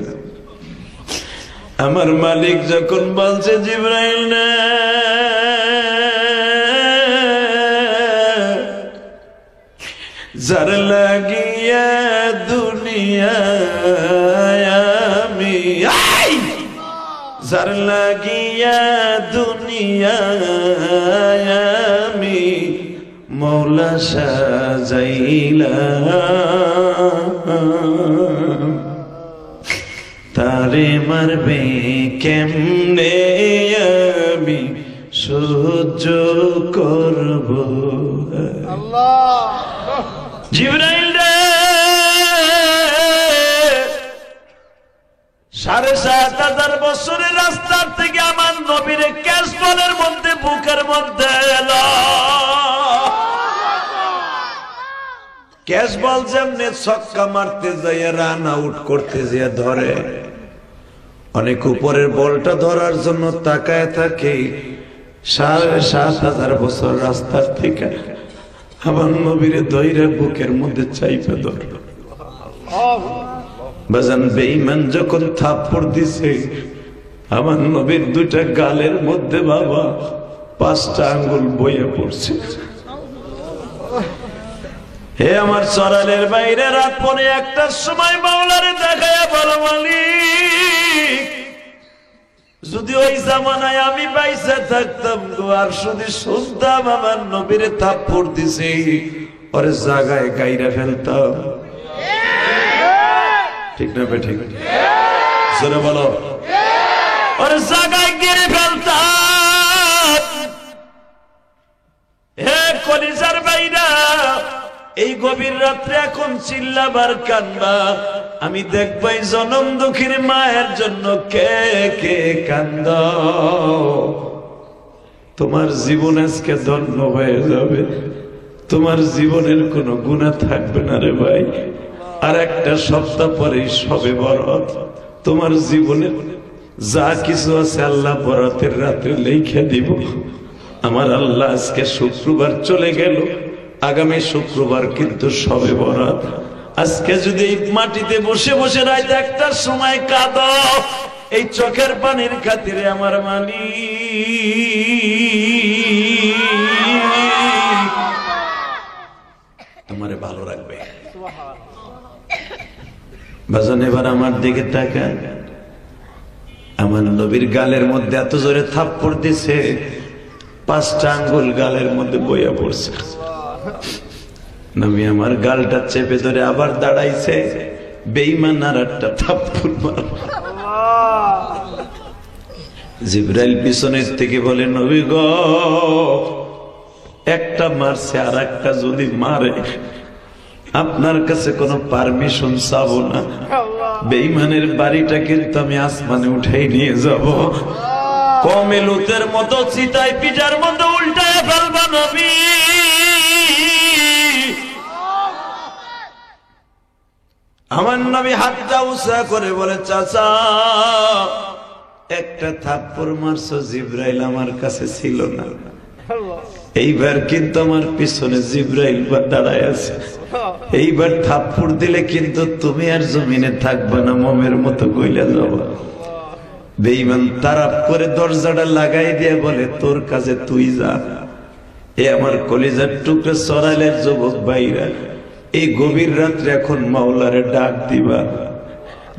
আমার মালিক যখন বলছে জিবরাইল না, যার লাগিয়া দুনিয়ায় আমি, যার লাগিয়া দুনিয়ায় আমি মৌলা সাজাইলাম, তারে মারবে কেমনে আমি সহ্য করব। জিবরাইল রে, ৭,৫০০ বছরের রাস্তার থেকে আমার নবীর ক্যাশবলের মধ্যে বুকের মধ্যে এলো। ক্যাশবল যেমনি ছক্কা মারতে যাইয়া রান আউট করতে যেয়ে ধরে, অনেক উপরের বলটা ধরার জন্য তাকায় থাকে। ৭,৫০০ বছর রাস্তার থেকে আমার নবীর দইরা বুকের মধ্যে চাইপে ধরে। বাজান বেঈমান যখন থাপ্পড় দিছে, আমার নবীর দুইটা গালের মধ্যে বাবা 5টা আঙ্গুল বইয়ে পড়ছে। হে আমার সরালের বাইরে, রাত পরে 1টার সময় মাওলারে দেখায়া বলো, মালিক, যদি ওই জামানায় আমি বাইসা থাকতাম গো, আর শুধু শুনতাম আমার নবীরে থাপ্পড় দিছে, ওরে জায়গায় গাইরা ফেলতাম। ঠিক না বে ঠিক? জোরে বলো। ওরে জায়গায় গিরে ফেলতাম। হে কলিজার বাইরা, এই গভীর রাত্রে এখন চিল্লাবার কান্না, আমি দেখবাই জনম দুঃখীর মায়ের জন্য কে কে কান্দ। তোমার জীবন আজকে ধন্য হয়ে যাবে, তোমার জীবনের কোনো গুনাহ থাকবে না রে ভাই। আর একটা সপ্তাহ পরেই সবে বরাত, তোমার জীবনের যা কিছু আছে আল্লাহ বরাতের রাতে লিখে দিব। আমার আল্লাহ আজকে শুক্রবার চলে গেল, আগামী শুক্রবার কিন্তু সবে বরাত। আজকে যদি এই মাটিতে বসে বসে রাত 1টার সময় কাঁদো, এই চোখের পানির খাতিরে আমার মালিক তোমারে ভালো রাখবে। বাজান এবার আমার দিকে তাকা, আমার নবীর গালের মধ্যে এত জোরে থাপ্পড় দিছে, 5টা আঙ্গুল গালের মধ্যে বইয়া পড়ছে। নবী আমার গালটা চেপে ধরে আবার দাঁড়াইছে, বেঈমান আর একটা থাপ্পড় মার। জিবরাইল পিছনের থেকে বলে, নবী গো, একটা মারছে, আর একটা যদি মারে আপনার কাছে কোনো পারমিশন চাবো না, বেঈমানের বাড়িটা কিন্তু আমি আসমানে উঠাই নিয়ে যাব, কমে লুতের মতো চিতায় পিটার মতো উল্টায় ফেলবা নবী। আমার নবী হাতটা উঁচা করে বলে, চাচা, একটা থাপ্পড় মারছো, জিবরাইল আমার কাছে ছিল না, এইবার কিন্তু আমার পিছনে জিবরাইল দাঁড়ায় আছে, এইবার থাপ্পড় দিলে কিন্তু তুমি আর জমিনে থাকবা না, মোমের মতো গইলা যাবা। বেঈমান তারাপ করে দরজাটা লাগাই দিয়ে বলে, তোর কাছে তুই যা। এ আমার কলিজার টুকরা সরাইলের যুবক ভাইরা, এই গভীর রাত্রে এখন মাওলারে ডাক দিবা,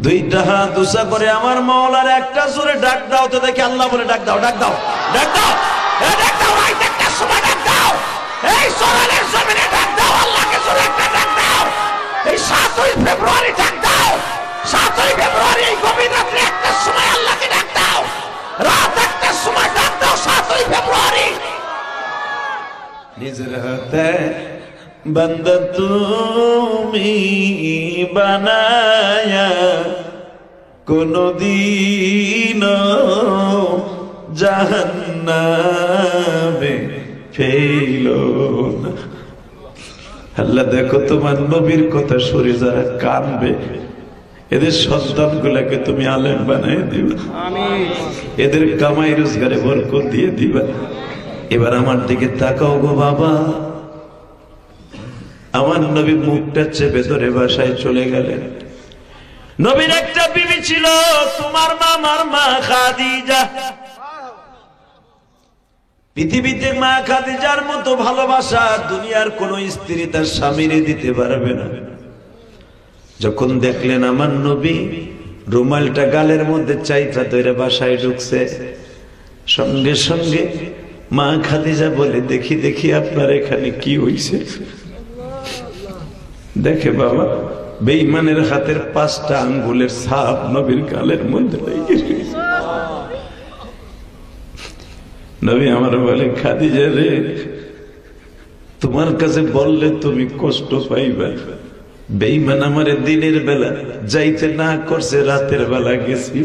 2টা হাত উঁচা করে আমার মাওলার একটা জোরে ডাক দাও তো দেখি। আল্লাহ বলে, ডাক দাও, ডাক দাও, ডাক দাও, ডাক দাও, রাত 1টার সময় ডাক দাও, এই সরাইলের জমিনে ডাক দাও, আল্লাহকে জোরে একটা ডাক দাও। এই 7ই ফেব্রুয়ারি ডাক দাও, 7ই ফেব্রুয়ারি এই গভীর রাত্রে 1টার সময় আল্লাহকে ডাক দাও, রাত 1টার সময় ডাক দাও, 7ই ফেব্রুয়ারি। নিজের হাতে বান্দা তুমি বানায়া কোনদিন জাহান্নামে ফেইল না। আল্লাহ দেখো তোমার নবীর কথা শুনে যারা কানবে এদের সন্তান গুলাকে তুমি আলেম বানাই দিবা, এদের কামাই রোজগারে বরকত দিয়ে দিবা। এবার আমার দিকে তাকাও গো বাবা। আমার নবী মুখটা চেপে ধরে বাসায় চলে গেলেন। নবীর একটা বিবি ছিল, তোমার মামার মা খাদিজা। পৃথিবীতে মা খাদিজার মতো ভালোবাসা দুনিয়ার কোন স্ত্রী তার স্বামীরে দিতে পারবে না। যখন দেখলেন আমার নবী রুমালটা গালের মধ্যে চাইটা ধরে বাসায় ঢুকছে, সঙ্গে সঙ্গে মা খাদিজা বলে, দেখি দেখি আপনার এখানে কি হইছে। দেখে বাবা বেঈমানের হাতের 5টা আঙ্গুলের ছাপ নবীর গালের মধ্যে লেগে গেছে। নবী আমার বলে, খাদিজা রে, তোমার কাছে বললে তুমি কষ্ট পাইবা। বেঈমান আমারে দিনের বেলা যাইতে না করছে, রাতের বেলা গেছি,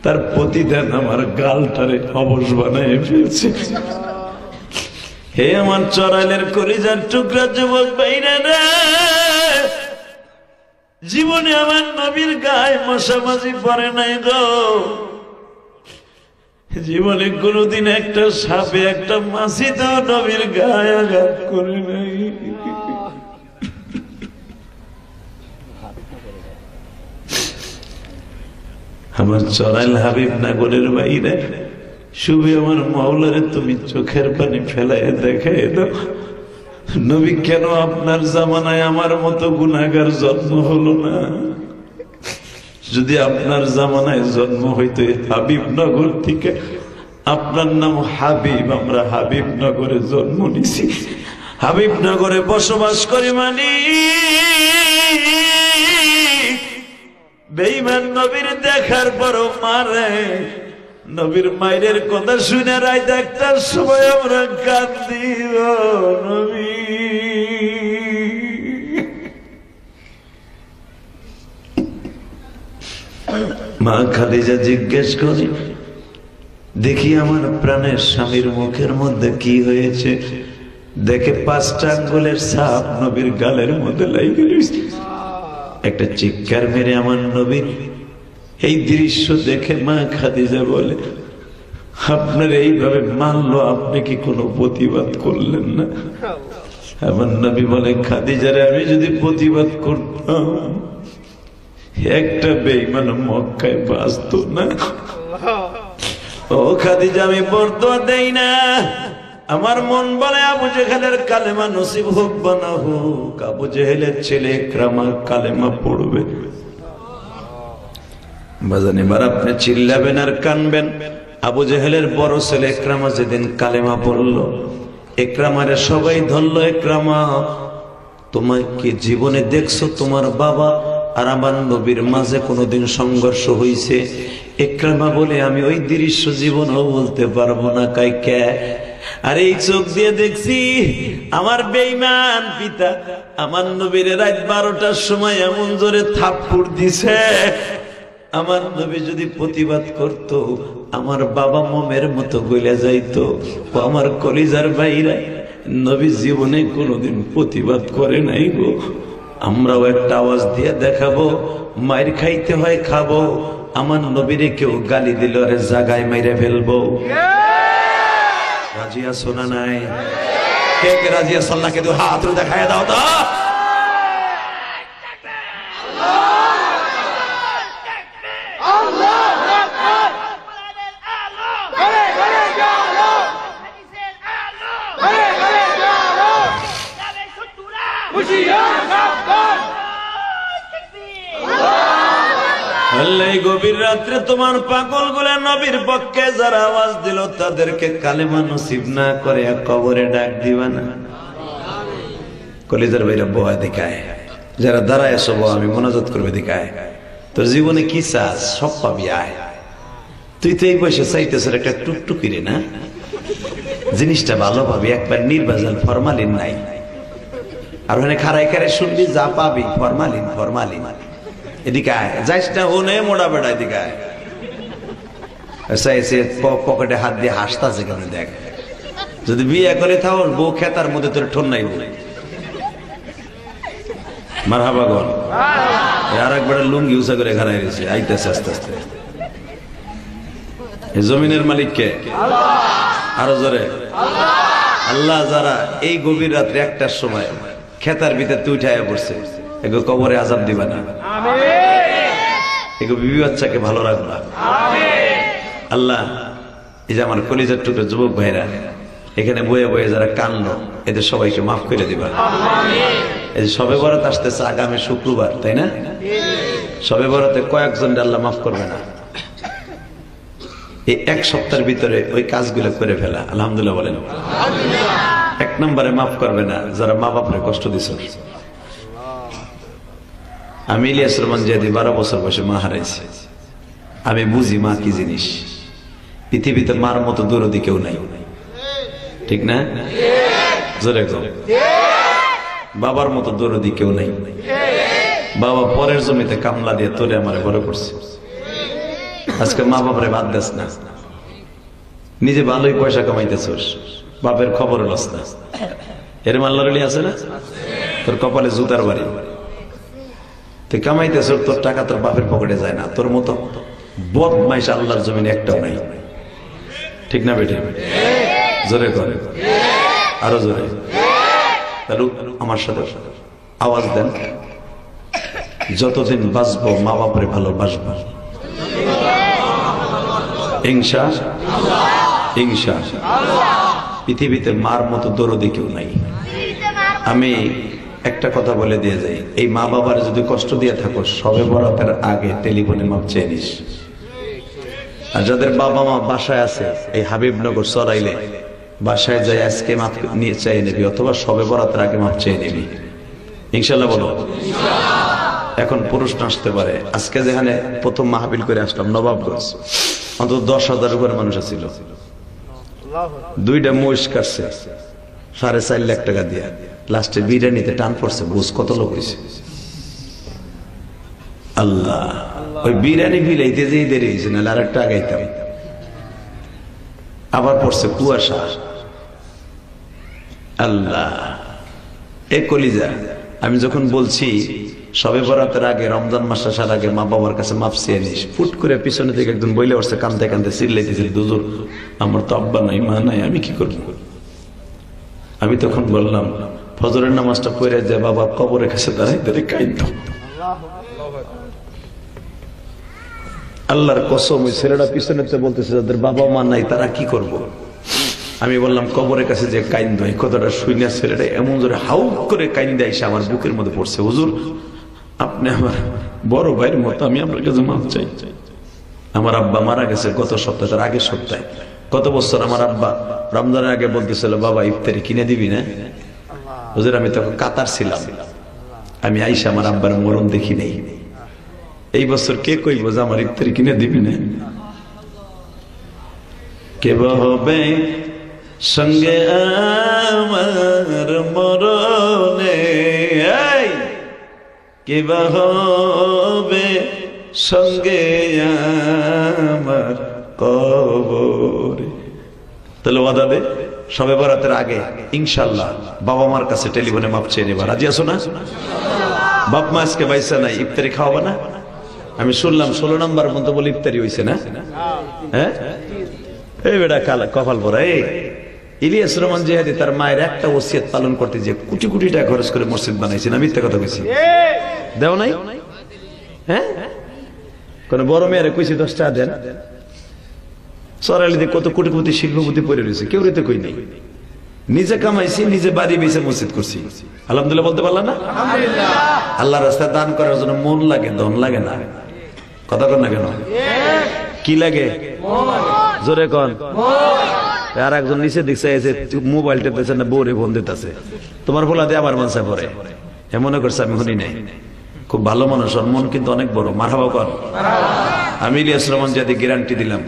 তার প্রতিদান আমার গালটারে অবশ বানায় ফেলছে। হে আমার চড়াইলের কলিজার টুকরা যুবক ভাইরা রে, জীবনে আমার নবীর গায়ে মশামাছি পড়ে নাই গো। জীবনে কোনদিন একটা সাপে একটা মাছি তো নবীর গায়ে আঘাত করে নাই। আমার চড়াইল হাবিব নাগরের বাইরে শুভে আমার মাওলারে তুমি চোখের পানি ফেলাই দেখাই দাও। নবী, কেন আপনার জামানায় আমার মতো গুনাহগার জন্ম হলো না? যদি আপনার জামানায় জন্ম হইতো হাবিবনগর থেকে, আপনার নাম হাবিব, আমরা হাবিবনগরে জন্ম নিছি, হাবিবনগরে বসবাস করি। মানে বেঈমান নবীর দেখার পরও মারে। নবীর মায়ের কথা শুনে রাত 1টার সময় আমরা কাঁদি। নবী, মা খাদিজা জিজ্ঞেস করি, দেখি আমার প্রাণের স্বামীর মুখের মধ্যে কি হয়েছে। দেখে 5টা আঙ্গুলের ছাপ নবীর গালের মধ্যে লেগে রয়েছে। একটা চিৎকার মেরে আমার নবী এই দৃশ্য দেখে মা খাদিজা বলে, আপনার এইভাবে মানলো, আপনি কি কোনো প্রতিবাদ করলেন না? আমার নবী বলে, খাদিজারে আমি যদি প্রতিবাদ করতাম একটা বেঈমান মক্কায় বাঁচত না। ও খাদিজা, আমি বরদোয়া দেই না। আমার মন বলে আবু জেহেলের কালেমা নসিব হোক বা না হোক, আবু জেহেলের ছেলে ইকরামা কালেমা পড়বে। বাজান, এবার আপনি চিল্লাবেন আর কানবেন। আবু জেহেলের বড় ছেলে ইকরামা যেদিন কালেমা পড়লো, ইকরামারে সবাই ধরলো, ইকরামা তোমাকে জীবনে দেখছো তোমার বাবা আর আমার নবীর মাঝে কোনোদিন সংঘর্ষ হইছে? ইকরামা বলে, আমি ওই দৃশ্য জীবনেও বলতে পারবো না। কাইকে আর এই চোখ দিয়ে দেখছি আমার বেঈমান পিতা আমার নবীর রাত 12টার সময় এমন জোরে থাপ্পড় দিছে, আমার নবী যদি প্রতিবাদ করত আমার বাবা মোমের মতো গলে যাইতো। ও আমার কলিজার ভাইরা, নবী জীবনে কোনোদিন প্রতিবাদ করে নাই গো। আমরাও একটা আওয়াজ দিয়ে দেখাবো, মায়ের খাইতে হয় খাবো। আমার নবীরে কেউ গালি দিল আরে জাগায় মাইরে ফেলবো। রাজি আছো না নাই? কে কে রাজি আছো? আল্লাহকে তো হাত দেখায় দাও তো। গভীর রাত্রে তোমার পাগল গুলা নবীর পক্ষে যারা আওয়াজ দিল তাদেরকে কালেমা নসিব না করে কবরে ডাক দিবা না? কলিজার ভাইরা বয়া দেখায়, যারা দাঁড়ায় এসো আমি মোনাজাত করবে দেখায়। তোর জীবনে কি চাস সব পাবি, আয়। তুই তো এই বয়সে চাইতেছ একটা টুকটুকি রে না, জিনিসটা ভালো পাবি, একবার নির্বাচন ফরমালিন নাই। আর ওখানে খারাই খারাই শুনবি যা পাবি ফরমালিন ফরমালিন। এদিকে আয়, যাইস না ওনে মোড়া বেড়া, এদিকে আয়। পকেটে হাত দিয়ে হাসতাছে কেন দেখ, যদি বিয়ে করে থাও বউ খেতার মধ্যে তোর ঠোন নাই বলে মারহাবা গল। আর একবার লুঙ্গি উঁচা করে ঘাড়াই রয়েছে, আইতেছে আস্তে আস্তে। জমিনের মালিক কে? আরো জোরে আল্লাহ। যারা এই গভীর রাত্রে 1টার সময় খেতার ভিতরে তুই উঠাইয়া পড়ছে, এগো কবরে আযাব দিবা না, এগো বিবি বাচ্চাকে ভালো রাখবা। আল্লাহ এই যে আমার কলিজার টুকরো যুবক ভাইরা এখানে বয়ে বয়ে যারা কানলো, এদের সবাইকে মাফ করে দিবা। এই যে শবে বরাত আসতেছে আগামী শুক্রবার, তাই না? শবে বরাতে কয়েকজন আল্লাহ মাফ করবে না, এই 1 সপ্তাহের ভিতরে ওই কাজগুলো করে ফেলা। আলহামদুলিল্লাহ বলেন। 1 নম্বরে মাফ করবে না যারা মা বাপরে কষ্ট দিছ। আমি ইলিয়াস রহমান জিহাদি 12 বছর বয়সে মা হারাইছি। আমি বুঝি মা কি জিনিস। পৃথিবীতে মার মতো দরদি কেউ নাই, ঠিক না? জোরে কও। বাবার মতো দরদি কেউ নাই। বাবা পরের জমিতে কামলা দিয়ে তোরে আমারে বড় করছে। আজকে মা বাবারে বাদ দেস না, নিজে ভালোই পয়সা কামাইতেছস, বাপের খবর লস না। এর মাল্লারলি আছে না, তোর কপালে জুতার বাড়ি। তুই কামাইতেছ, তোর টাকা তোর বাপের পকেটে যায় না। তোর মতো বদমাইশ আল্লাহর জমিনে একটাও নাই, ঠিক না বেটে? জোরে করে, আরো জোরে। তাহলে আমার সাথে আওয়াজ দেন, যতদিন বাঁচবো মা বাপরে ভালোবাসবো ইনশাআল্লাহ। ইনশাআল্লাহ। পৃথিবীতে মার মতো দরদি কেউ নাই। আমি একটা কথা বলে দিয়ে যাই, এই মা বাবার যদি কষ্ট দিয়ে থাকো, শবে বরাতের আগে টেলিফোনে মাপ চেয়ে নিস। আর যাদের বাবা মা বাসায় আছে, এই হাবিবনগর চড়াইলে বাসায় যাই আজকে মাপ নিয়ে চেয়ে নিবি, অথবা শবে বরাতের আগে মাপ চেয়ে নিবি। ইনশাআল্লাহ বলো। এখন প্রশ্ন আসতে পারে, আজকে যেখানে প্রথম মাহফিল করে আসলাম নবাবগঞ্জ, অন্তত 10,000 উপরে মানুষ ছিল। 2টা মহিষ কাটছে 4.5 লাখ টাকা দিয়ে, লাস্টে বিরিয়ানিতে টান পড়ছে। বুঝ কত লোক হয়েছে? আল্লাহ, ওই বিরিয়ানি বিলাইতে যেই দেরি হয়েছে, না আর একটা আগাইতাম। আবার পড়ছে কুয়াশা। আল্লাহ, এ কলিজা, আমি যখন বলছি শবে বরাতের আগে, রমজান মাস আসার আগে মা বাবার কাছে মাপ চেয়ে নিস, ফুট করে পিছনে থেকে একজন বইলে উঠছে, কান্দে কান্দে চিল্লাইতেছিল, দুজোর আমার তো আব্বা নাই মা নাই, আমি কি করব? আমি তখন বললাম, ফজরের নামাজটা পড়ে যে বাবা কবরের কাছে দাঁড়াই দাঁড়িয়ে কাইন্দ। আল্লাহর কসম, ওই ছেলেটা পিছনে বলতেছে যাদের বাবা মা নাই তারা কি করব? আমি বললাম কবরের কাছে যে কাইন্দ, এই কথাটা শুনে ছেলেটা এমন জোরে হাউ করে কাইন্দে এসে আমার বুকের মধ্যে পড়ছে। হুজুর, আপনি আমার বড় ভাইয়ের মতো, আমি আপনার কাছে মাফ চাই। আমার আব্বা মারা গেছে গত সপ্তাহে, তার আগের সপ্তাহে। গত বছর আমার আব্বা রমজানের আগে বলতেছিল, বাবা ইফতারি কিনে দিবি না? হুজুর, আমি তখন কাতার ছিলাম, আমি আইসা আমার আব্বার মরণ দেখি নেই। এই বছর কে কইব যে আমার ইফতারি কিনে দিবি না? কে হবে সঙ্গে আমার মরণে, কে হবে সঙ্গে আমার কবরে? তাহলে ওয়াদা দে, শবে বরাতের আগে ইনশাআল্লাহ বাবা মার কাছে টেলিফোনে মাপ চেয়ে নেবা। রাজি আছো না? বাপ মা আজকে বাইসা নাই, ইফতারি খাওয়াবা না? আমি শুনলাম 16 নম্বর পর্যন্ত বলে ইফতারি হয়েছে না? হ্যাঁ, এই বেটা কালা কপাল পরা। এই ইলিয়াস রহমান জিহাদি তার মায়ের একটা ওসিয়ত পালন করতে যে কোটি কোটি টাকা খরচ করে মসজিদ বানাইছে, না মিথ্যা কথা কইছি? দেও নাই? হ্যাঁ, কোন বড় মেয়েরে কইছি 10 টাকা দেন। সরাইলিতে কত কোটি কোটি শিল্পপতি পড়ে রয়েছে, কেউ রেতে কই নাই। নিজে কামাইছি, নিজে বাড়ি বেঁচে মসজিদ করছি। আলহামদুলিল্লাহ বলতে পারলাম না? আল্লাহ রাস্তায় দান করার জন্য মন লাগে, ধন লাগে না। কথা কন না কেন? কি লাগে? জোরে কন। আর একজন নিচে দেখছে মোবাইল টেপতেছে না, বউরে ফোন দিতেছে, তোমার বলা দিয়ে আবার মানসা পরে, এমন করছে আমি শুনি নাই। খুব ভালো মানুষ, মন কিন্তু অনেক বড়। মারহাবা কর। আমি ইলিয়াস রহমান জিহাদি গ্যারান্টি দিলাম,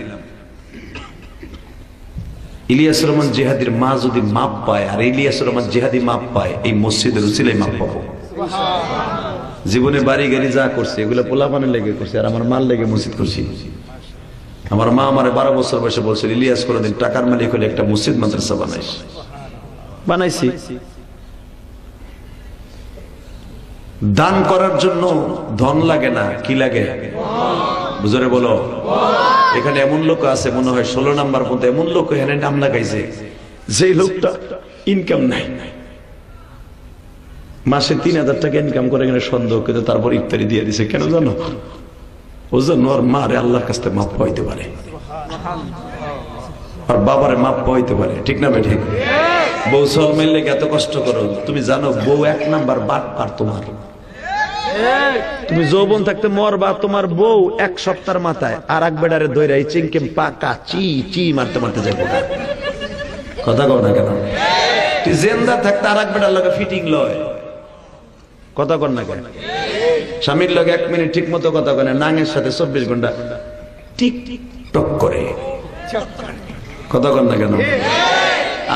ইলিয়াস রহমান জিহাদির মা যদি মাপ পায় আর ইলিয়াস রহমান জিহাদি মাপ পায়, এই মসজিদের উসিলায় মাপ পাবো। জীবনে বাড়ি গাড়ি যা করছি এগুলো পোলাপানের লেগে করছি, আর আমার মাল লেগে মসজিদ করছি। আমার মা আমার 12 বছর বয়সে বলছিল, ইলিয়াস কোনদিন টাকার মালিক হলে একটা মসজিদ মাদ্রাসা বানাইছি। দান করার জন্য ধন লাগে না, কি লাগে? বুঝরে বলো। এখানে এমন লোক আছে মনে হয় 16 নাম্বার পর্যন্ত, এমন লোক এখানে নাম লাগাইছে যে লোকটা ইনকাম নাই, মাসে 3000 টাকা ইনকাম করে এখানে সন্দেহ, কিন্তু তারপর ইফতারি দিয়ে দিছে। কেন জানো? ও যেন ওর মারে আল্লাহর কাছে মাপ পাইতে পারে, আর বাবারে মাপ পাইতে পারে। ঠিক না ভাই? ঠিক। বউ সল মিললে এত কষ্ট করো, তুমি জানো বউ 1 নাম্বার বাট পার তোমার। তুমি যৌবন থাকতে মরবা, তোমার বউ 1 সপ্তাহের মাথায় আর এক বেড়ারে দইরাই চিংকে পাকা চি চি মারতে মারতে যাবো। কথা কও না কেন? তুই জেন্দা থাকতে আর এক বেড়ার লগে ফিটিং লয়, কথা কর না কেন? স্বামীর লগে 1 মিনিট ঠিক মতো কথা কয় না, নাঙের সাথে 24 ঘন্টা টিক টক করে, কথা কর না কেন?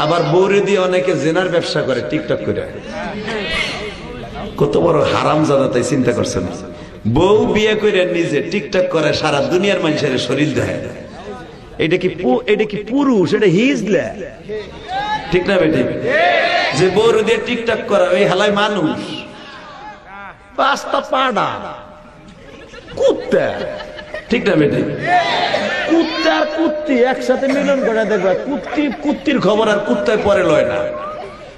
আবার বউরে দিয়ে অনেকে জেনার ব্যবসা করে টিকটক করে। কত বড় হারামজাদা, তাই চিন্তা করছেন? বউ বিয়ে করে নিজে টিকটক করে, সারা দুনিয়ার মানুষের শরীর দেয়। এটা কি পুরুষ? এটা হিজলা। ঠিক না বেটি? যে বউরে দিয়ে টিকটক করা ওই হালাই মানুষ, পাঁচটা পাড়া কুত্তা। ঠিক না বেটি? কুত্তা আর কুত্তি একসাথে মিলন করে দেখবা, কুত্তির খবর আর কুত্তায় পরে লয় না।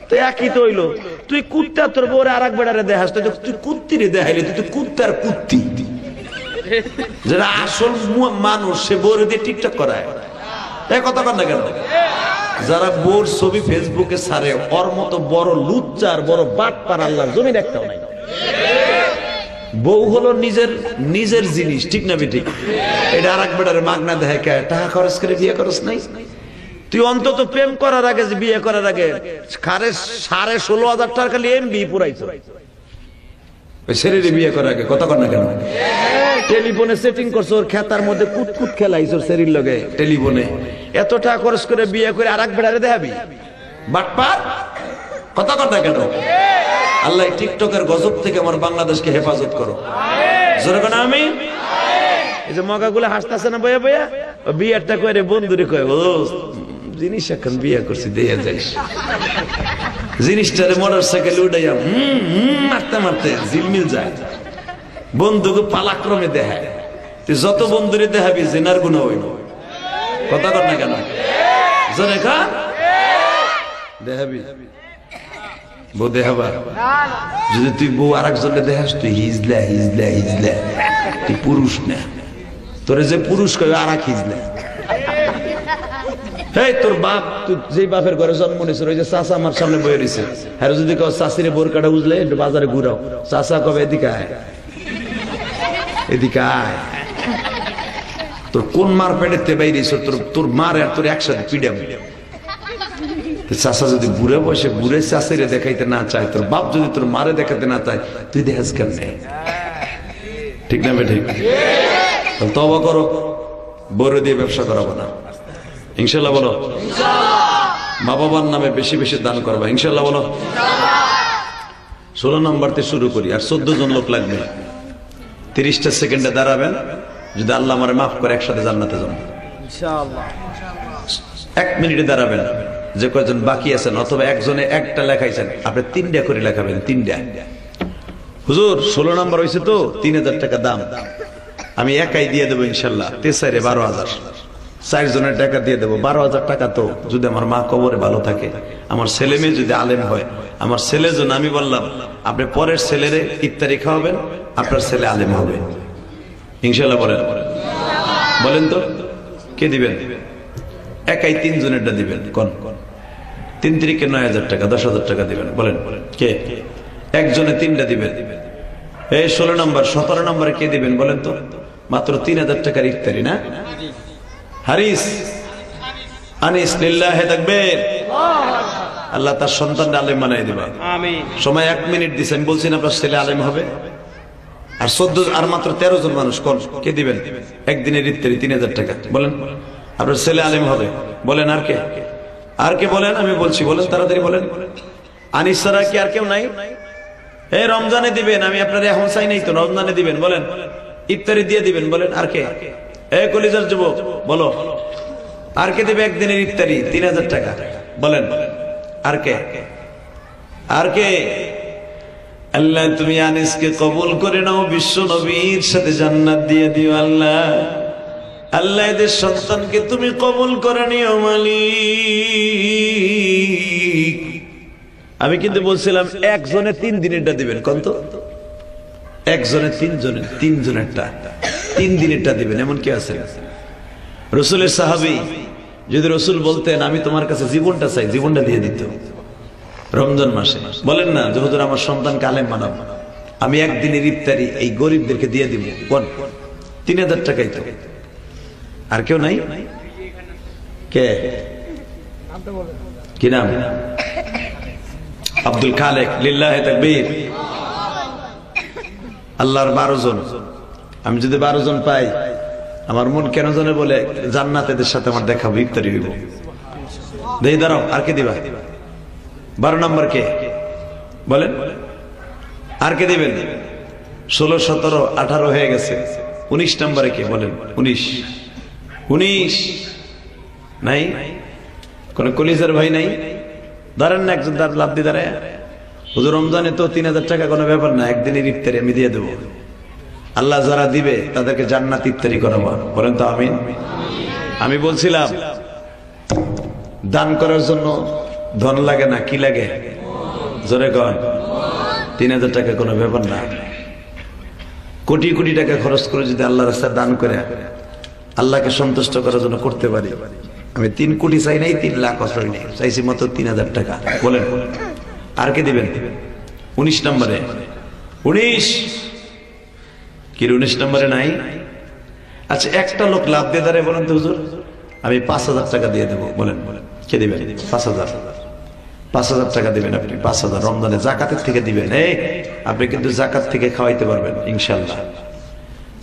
তো একই তো হইলো, তুই কুত্তা তোর বউরে আর এক বেড়ারে দেখাস, তুই কুত্তিরে দেখাইলে তুই কুত্তার কুত্তি। যারা আসল মানুষ সে বউরে দিয়ে টিকটক করায়, তাই কথা কর না কেন? যারা বউর ছবি ফেসবুকে ছাড়ে, ওর মতো বড় লুচ্চার বড় বাটপার আল্লাহর জমিন একটাও নাই। বউ হলো নিজের জিনিস। ঠিক না বেটি? এটা আর এক বেটারে মাগনা দেখায়, টাকা খরচ করে বিয়ে করস নাই? তুই অন্তত প্রেম করার আগে, বিয়ে করার আগে 16,500 টাকা খালি এমবি পুরাইছ শরীরে বিয়ে করার আগে। কথা কর না কেন? টেলিফোনে সেটিং করছো, ওর খেতার মধ্যে কুতকুত খেলাইছ শরীর লগে টেলিফোনে। এত টাকা খরচ করে বিয়ে করে আর এক বেটারে দেখাবি? বাটপার। কথা কর না কেন? আল্লাহ টিকটকের গজব থেকে আমার বাংলাদেশকে হেফাজত করো। জোরে কোন আমিন। এই যে মগাগুলো হাসতেছে না বইয়া বইয়া, বিয়েরটা করে বন্ধুরে কয়, ও জিনিস এখন বিয়ে করছি দিয়ে যাইস। জিনিসটারে মোটরসাইকেল উঠাইয়া মারতে মারতে জিলমিল যায়, বন্ধুকে পালাক্রমে দেখায়। তুই যত বন্ধুরে দেখাবি জেনার গুণ হইব। কথা কর না কেন? জোরে খা দেখাবি বউ দেখাবা। যদি তুই বউ আর একজনে দেখাস, তুই হিজলা হিজলা হিজলা, তুই পুরুষ না। তোরে যে পুরুষ কই আর এক হিজলা। এই তোর বাপ, তুই যে বাপের ঘরে জন্ম নিয়েছ, ওই যে চাচা আমার সামনে বয়ে রয়েছে, হ্যাঁ যদি কও চাষিরে বোরকাটা বুঝলে একটু বাজারে ঘুরাও, চাচা কবে এদিকে আয়, এদিকে আয়। তোর কোন মার পেটেতে বাইরেছ? তোর মার আর তোর একসাথে পিডাম। চাষা যদি বুড়ে বসে বুড়ে চাষিরে দেখাইতে না চায়, তোর বাপ যদি তোর মারে দেখাতে না চায়, তুই দেখাস কেমনে? ঠিক না বেঠিক? তওবা করো, বড় দিয়ে ব্যবসা করাবো না ইনশাল্লাহ। বলো মা বাবার নামে বেশি বেশি দান করবা ইনশাল্লাহ। বলো 16 নম্বরতে শুরু করি, আর 14 জন লোক লাগবে। 30টা সেকেন্ডে দাঁড়াবেন, যদি আল্লাহ আমারে মাফ করে একসাথে জান্নাতে যাবো ইনশাআল্লাহ। 1 মিনিটে দাঁড়াবেন যে কয়জন বাকি আছেন, অথবা একজনে একটা লেখাইছেন, আপনি 3টা করে লেখাবেন। 3টা। হুজুর 16 নম্বর হয়েছে তো 3000 টাকা দাম, আমি একাই দিয়ে দেবো ইনশাল্লাহ। 12,000 4 জনের টাকা দিয়ে দেবো। 12,000 টাকা তো যদি আমার মা কবরে ভালো থাকে, আমার ছেলে মেয়ে যদি আলেম হয়, আমার ছেলের জন্য আমি বললাম, আপনি পরের ছেলেরে ইফতারি খাওয়াবেন, আপনার ছেলে আলেম হবে ইনশাল্লাহ। বলেন বলেন তো কে দিবেন? একাই 3 জনেরটা দিবেন। কোন 3 তারিখে 9,000 টাকা, 10,000 টাকা দিবেন। বলেন কে? একজনে 3টা দিবেন। এই 16 নম্বর 17 নম্বরে কে দিবেন বলেন তো? মাত্র 3,000 টাকার ইফতারি না? হারিস আনিস লিল্লাহি তাকবীর। আল্লাহ তার সন্তান আলেম বানাই দিবা। আমিন। সময় 1 মিনিট দিছেন, আমি বলছি না আপনার ছেলে আলেম হবে। আর 14 আর মাত্র 13 জন মানুষ, কোন কে দিবেন? একদিনের ইফতারি 3,000 টাকা। বলেন আপনার ছেলে আলেম হবে। বলেন আর কে? আর কে বলেন? আমি বলছি, বলেন তাড়াতাড়ি বলেন। আনিস ছাড়া কি আর কেউ নাই? এই রমজানে দিবেন, আমি আপনার এখন চাই নাই তো, রমজানে দিবেন বলেন, ইফতারি দিয়ে দিবেন বলেন। আর কে? এই কলিজার যুবক বলো, আর কে দিবে একদিনের ইফতারি 3000 টাকা বলেন? আর কে? আর কে? আল্লাহ তুমি আনিসকে কবুল করে নাও, বিশ্ব নবীর সাথে জান্নাত দিয়ে দিও আল্লাহ। আল্লাহ এদের সন্তানকে তুমি কবুল করে নিও মালিক। আমি কিন্তু বলছিলাম একজনে 3 দিনেরটা দিবেন, কোন তো একজনে 3জনেরটা 3 দিনেরটা দিবেন, এমন কি আছে? রসুলের সাহাবী যদি রসুল বলতেন আমি তোমার কাছে জীবনটা চাই, জীবনটা দিয়ে দিত রমজান মাসে। বলেন না যে হুজুর আমার সন্তানকে আলেম বানাবো, আমি একদিনের ইফতারি এই গরিবদেরকে দিয়ে দিব, কোন 3000 টাকাই তো। আর কেউ নাই? কে? কি নাম? আব্দুল খালেক। লিল্লাহি তাকবীর। আল্লাহর 12 জন। আমি যদি 12 জন পাই, আমার মন কেন জানে বলে জান্নাতেদের সাথে আমার দেখা ইফতারি হইব। দেই দাঁড়াও, আর কে দিবা? 12 নম্বর কে বলেন? আর কে দিবেন? 16, 17, 18 হয়ে গেছে। 19 নম্বরে কে বলেন? 19 নাই? কোন কলিজার ভাই নাই? ধরেন না একজন লাভ দিয়ে দাঁড়ায়, হুজুর রমজানে তো 3000 টাকা কোনো ব্যাপার না, একদিনের ইফতারি আমি দিয়ে দেবো। আল্লাহ যারা দিবে তাদেরকে জান্নাত ইফতারি করাবো, বলেন তো আমিন। আমি বলছিলাম দান করার জন্য ধন লাগে না, কি লাগে? জোরে কয়। 3000 টাকা কোনো ব্যাপার না। কোটি কোটি টাকা খরচ করে যদি আল্লাহ রাস্তায় দান করে আল্লাহকে সন্তুষ্ট করার জন্য করতে পারি, আমি 3 কোটি চাই নাই, 3 লাখ অসরি নেই, চাইছি মাত্র 3000 টাকা বলেন। আর কে দিবেন? 19 নম্বরে। 19 কি 19 নম্বরে নাই? আচ্ছা একটা লোক লাভ দিয়ে দাঁড়ায় বলেন তো হুজুর আমি 5000 টাকা দিয়ে দেবো, বলেন কে দিবেন? 5000 টাকা দিবেন আপনি। 5000 রমজানে জাকাতের থেকে দিবেন। এই আপনি কিন্তু জাকাত থেকে খাওয়াইতে পারবেন ইনশাল্লাহ।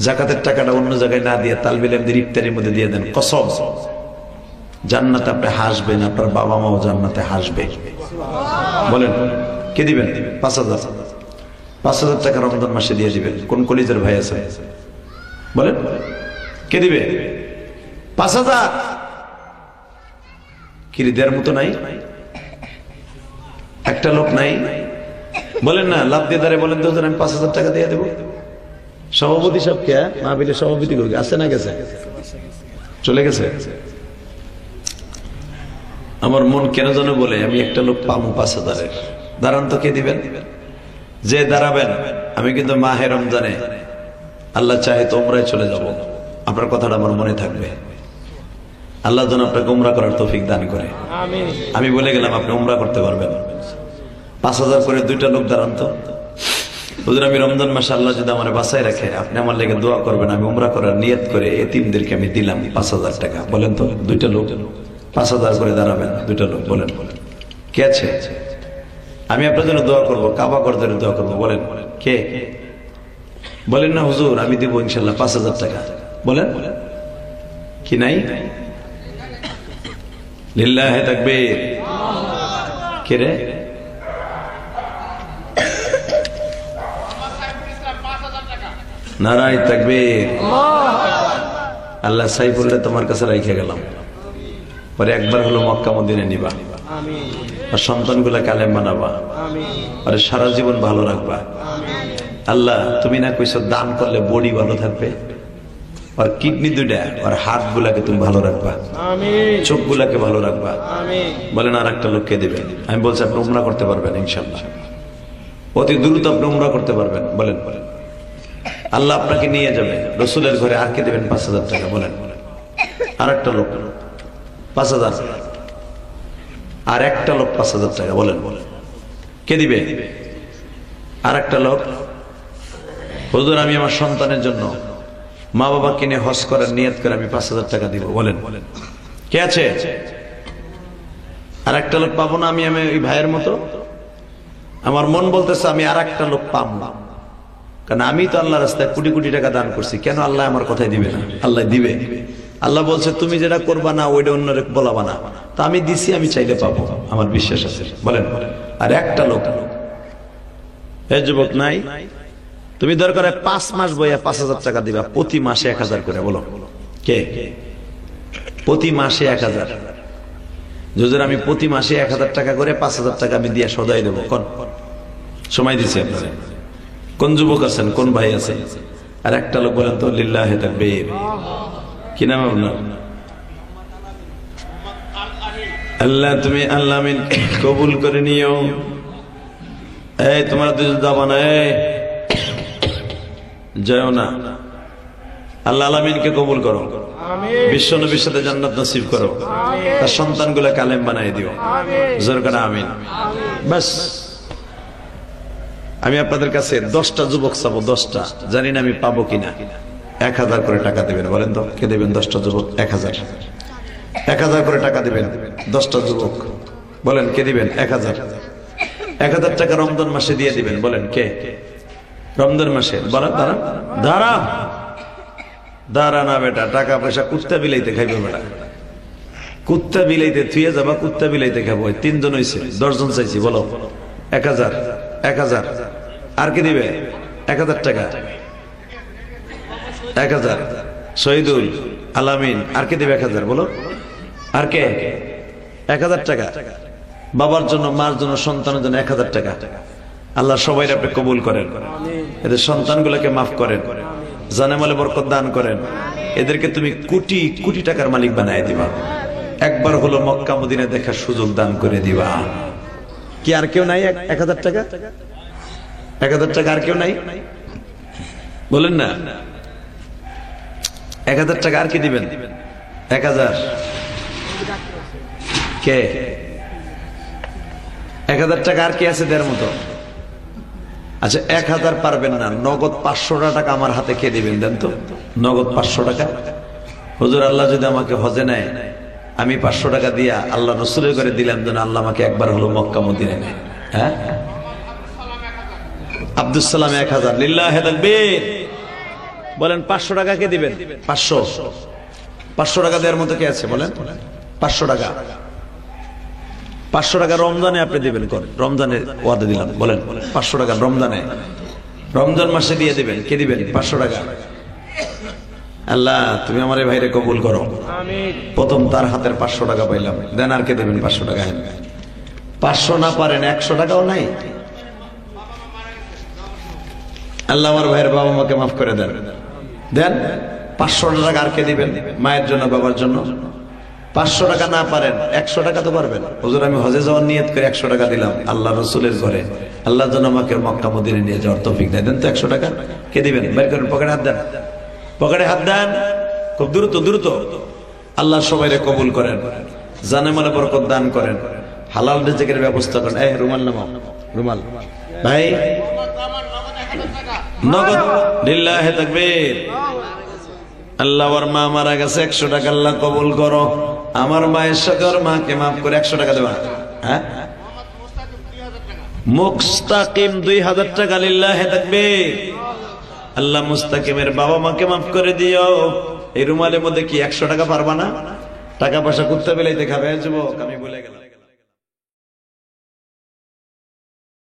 জাকাতের টাকাটা অন্য জায়গায় না দিয়ে তালবিলেমদের ইফতারির মধ্যে দিয়ে দেন, কসম জান্নাতে আপনি হাসবেন, আপনার বাবা মাও জান্নাতে হাসবে। বলেন কে দিবেন? 5000 টাকা রমজান মাসে দিয়ে দিবেন। কোন কলিজার ভাই আছে বলেন? কে দিবে? 5000 কি দেওয়ার মতো নাই? একটা লোক নাই? বলেন না লাভ দিয়ে দাঁড়ায় বলেন তো আমি 5000 টাকা দিয়ে দেবো। সভাপতি সব কে? মাহফিলের সভাপতি কই আছে না গেছে? চলে গেছে। আমার মন কেন যেন বলে আমি একটা লোক পাবো 5000-এর। দাঁড়ান তো কে দিবেন? যে দাঁড়াবেন আমি কিন্তু মাহে রমজানে আল্লাহ চাহে তো উমরায় চলে যাব, আপনার কথাটা আমার মনে থাকবে। আল্লাহ যেন আপনাকে উমরা করার তৌফিক দান করে। আমি বলে গেলাম আপনি উমরা করতে পারবেন। 5000 করে 2টা লোক দাঁড়ান তো। হুজুর আমি রমজান মাসে আল্লাহ যদি আমার বাঁচায় রাখে আপনি আমার লেগে দোয়া করবেন, আমি উমরা করার নিয়ত করে এতিমদেরকে আমি দিলাম 5000 টাকা। বলেন তো 2টা লোক 5000 করে দাঁড়াবেন। 2টা লোক বলেন কে আছে? আমি আপনার জন্য দোয়া করবো, কাবা করার জন্য দোয়া করবো, বলেন কে? বলেন না হুজুর আমি দিব ইনশাল্লাহ 5000 টাকা, বলেন কি নাই? লিল্লাহি তাকবীর। কে রে? নারায়ে তাকবীর। আল্লাহ সাইফুল্লাহ তোমার কাছে রেখে গেলাম, পরে একবার হলো মক্কা মদিনা নিবা, আর সন্তানগুলা কালেম বানাবা, আর সারা জীবন ভালো রাখবা। আল্লাহ তুমি না কইছো দান করলে বডি ভালো থাকবে, আর কিডনি 2টা আর হাত গুলাকে তুমি ভালো রাখবা, চোখ গুলাকে ভালো রাখবা। বলেন আর একটা লোককে দিবে। আমি বলছি আপনি উমরা করতে পারবেন ইনশাল্লাহ, অতি দ্রুত আপনি উমরা করতে পারবেন। বলেন আল্লাহ আপনাকে নিয়ে যাবে রসুলের ঘরে। আর কে দেবেন 5000 টাকা? বলেন আর একটা লোক 5000, আর একটা লোক 5000 টাকা। বলেন কে দিবে? আর একটা লোক হুজুর আমি আমার সন্তানের জন্য মা বাবা কিনে হজ করার নিয়ত করে আমি 5000 টাকা দিব। বলেন কে আছে? আর একটা লোক পাবো না আমি? আমি ওই ভাইয়ের মতো আমার মন বলতেছে আমি আর একটা লোক পাবো না, কারণ আমি তো আল্লাহ রাস্তায় কোটি কোটি টাকা দান করছি, কেন আল্লাহ আমার কথাই দিবে না? আল্লাহ দিবে। আল্লাহ বলছে তুমি যেটা করবা না ওইটা অন্যরে বলাবা না, তা আমি দিছি, আমি চাইলে পাবো, আমার বিশ্বাস আছে। বলেন আর একটা লোক এই যুবক নাই, তুমি দরকার 5 মাস বইয়া 5,000 টাকা দিবা, প্রতি মাসে 1,000 করে। বলো কে? প্রতি মাসে 1,000। হুজুর আমি প্রতি মাসে 1,000 টাকা করে 5,000 টাকা আমি দিয়া সদাই দেবো, কোন সময় দিছি আপনারা? কোন যুবক আছেন, কোন ভাই আছেন? আর একটা লোক বলেন তো লিল্লাহি তাকবীর। কি নাম আপনার? আল্লাহ তুমি আল্লাহ আমিন কবুল করে নিও। এই তোমরা দুজন যাবা না, যাও না। আল্লাহ আলামিনকে কবুল করো, বিশ্ব নবীর সাথে জান্নাত নসিব করো, তার সন্তানগুলোকে আলেম বানাই দিও। জোর করে আমিন। বাস আমি আপনাদের কাছে 10টা যুবক চাবো, 10টা, জানি না আমি পাবো কিনা। 1,000 করে টাকা দেবেন। বলেন তো কে দেবেন? 10টা যুবক 1,000 করে টাকা দিবেন। 10টা যুবক বলেন কে দিবেন? 1,000 টাকা রমজান মাসে দিয়ে দিবেন। বলেন কে? রমজান মাসে। দাঁড়া দাঁড়া দাঁড়া না বেটা, টাকা পয়সা কুত্তা বিলাইতে খাইবে বেটা, কুত্তা বিলাইতে থুয়ে যাবা, কুত্তা বিলাইতে খাবো। 3 জন হয়েছে, 10 জন চাইছি। বলো 1,000 আর কি দিবে? 1,000 টাকা 1,000 শহীদুল আলামিন। আর কি দিবে? 1,000। বলো আর কে? 1,000 টাকা বাবার জন্য, মার জন্য, সন্তানের জন্য 1,000 টাকা। আল্লাহ সবাই আপনি কবুল করেন, এদের সন্তানগুলোকে মাফ করেন, জানে মালে বরকত দান করেন, এদেরকে তুমি কোটি কোটি টাকার মালিক বানাই দিবা। একবার হলো মক্কা মদিনা দেখার সুযোগ দান করে দিবা। কি আর কেউ নাই? 1,000 টাকা 1,000 টাকা আর কেউ নাই? বলেন না 1,000 টাকা আর কি দিবেন? 1,000 কে? 1,000 টাকা আর কি আছে দেওয়ার মতো? আচ্ছা 1,000 পারবেন না, নগদ 500 টাকা আমার হাতে কে দিবেন? দেন তো নগদ 500 টাকা। হুজুর আল্লাহ যদি আমাকে হজে নেয়, আমি 500 টাকা দিয়া আল্লাহ রসুলের করে দিলাম, যেন আল্লাহ আমাকে একবার হলো মক্কা মদিনায় নেয়। হ্যাঁ আব্দুল সালাম 1,000। লিল্লাহি তাকবীর। বলেন 500 টাকা কে দিবেন? 500 টাকা দেওয়ার মতো কে আছে? বলেন 500 টাকা। 500 টাকা রমজানে আপনি দিবেন। কোন রমজানে ওয়াদা দিলাম? বলেন 500 টাকা রমজানে, রমজান মাসে দিয়ে দিবেন। কে দিবেন? 500 টাকা। আল্লাহ তুমি আমার এই ভাইরে কবুল করো। প্রথম তার হাতের 500 টাকা পাইলাম। দেন আর কে দেবেন? 500 টাকা। 500 না পারেন 100 টাকাও নাই। আল্লাহ আমার ভাইয়ের বাবা মাকে মাফ করে দেন। দেন 500 টাকা আর কে দিবেন? মায়ের জন্য, বাবার জন্য। 500 টাকা না পারেন 100 টাকা তো পারবেন। হুজুর আমি হজে যাওয়ার নিয়ত করে 100 টাকা দিলাম আল্লাহ রসুলের ঘরে, আল্লাহ যেন আমাকে মক্কা মদিনায় নিয়ে যাওয়ার তৌফিক দেয়। দেন তো 100 টাকা। কে দিবেন? বের করেন, পকেটে হাত দেন, পকেটে হাত দেন, খুব দ্রুত দ্রুত। আল্লাহ সবাইরে কবুল করেন, জানে মালে বরকত দান করেন, হালাল রিজিকের ব্যবস্থা করেন। এই রুমাল নামাও, রুমাল ভাই, নগদ। লিল্লাহি তাকবীর। আল্লাহ ওর মা মারা গেছে, 100 টাকা আল্লাহ কবুল করো। আমার মায়ের সাথে ওর মাকে মাফ করে 100 টাকা দেবা। হ্যাঁ মুস্তাকিম 2,000 টাকা। লিল্লাহি তাকবীর। আল্লাহ মুস্তাকিমের বাবা মাকে মাফ করে দিও। এই রুমালের মধ্যে কি 100 টাকা পারবা না? টাকা পয়সা কুত্তা বেলাইতে খাবে যুবক, আমি বলে গেলাম।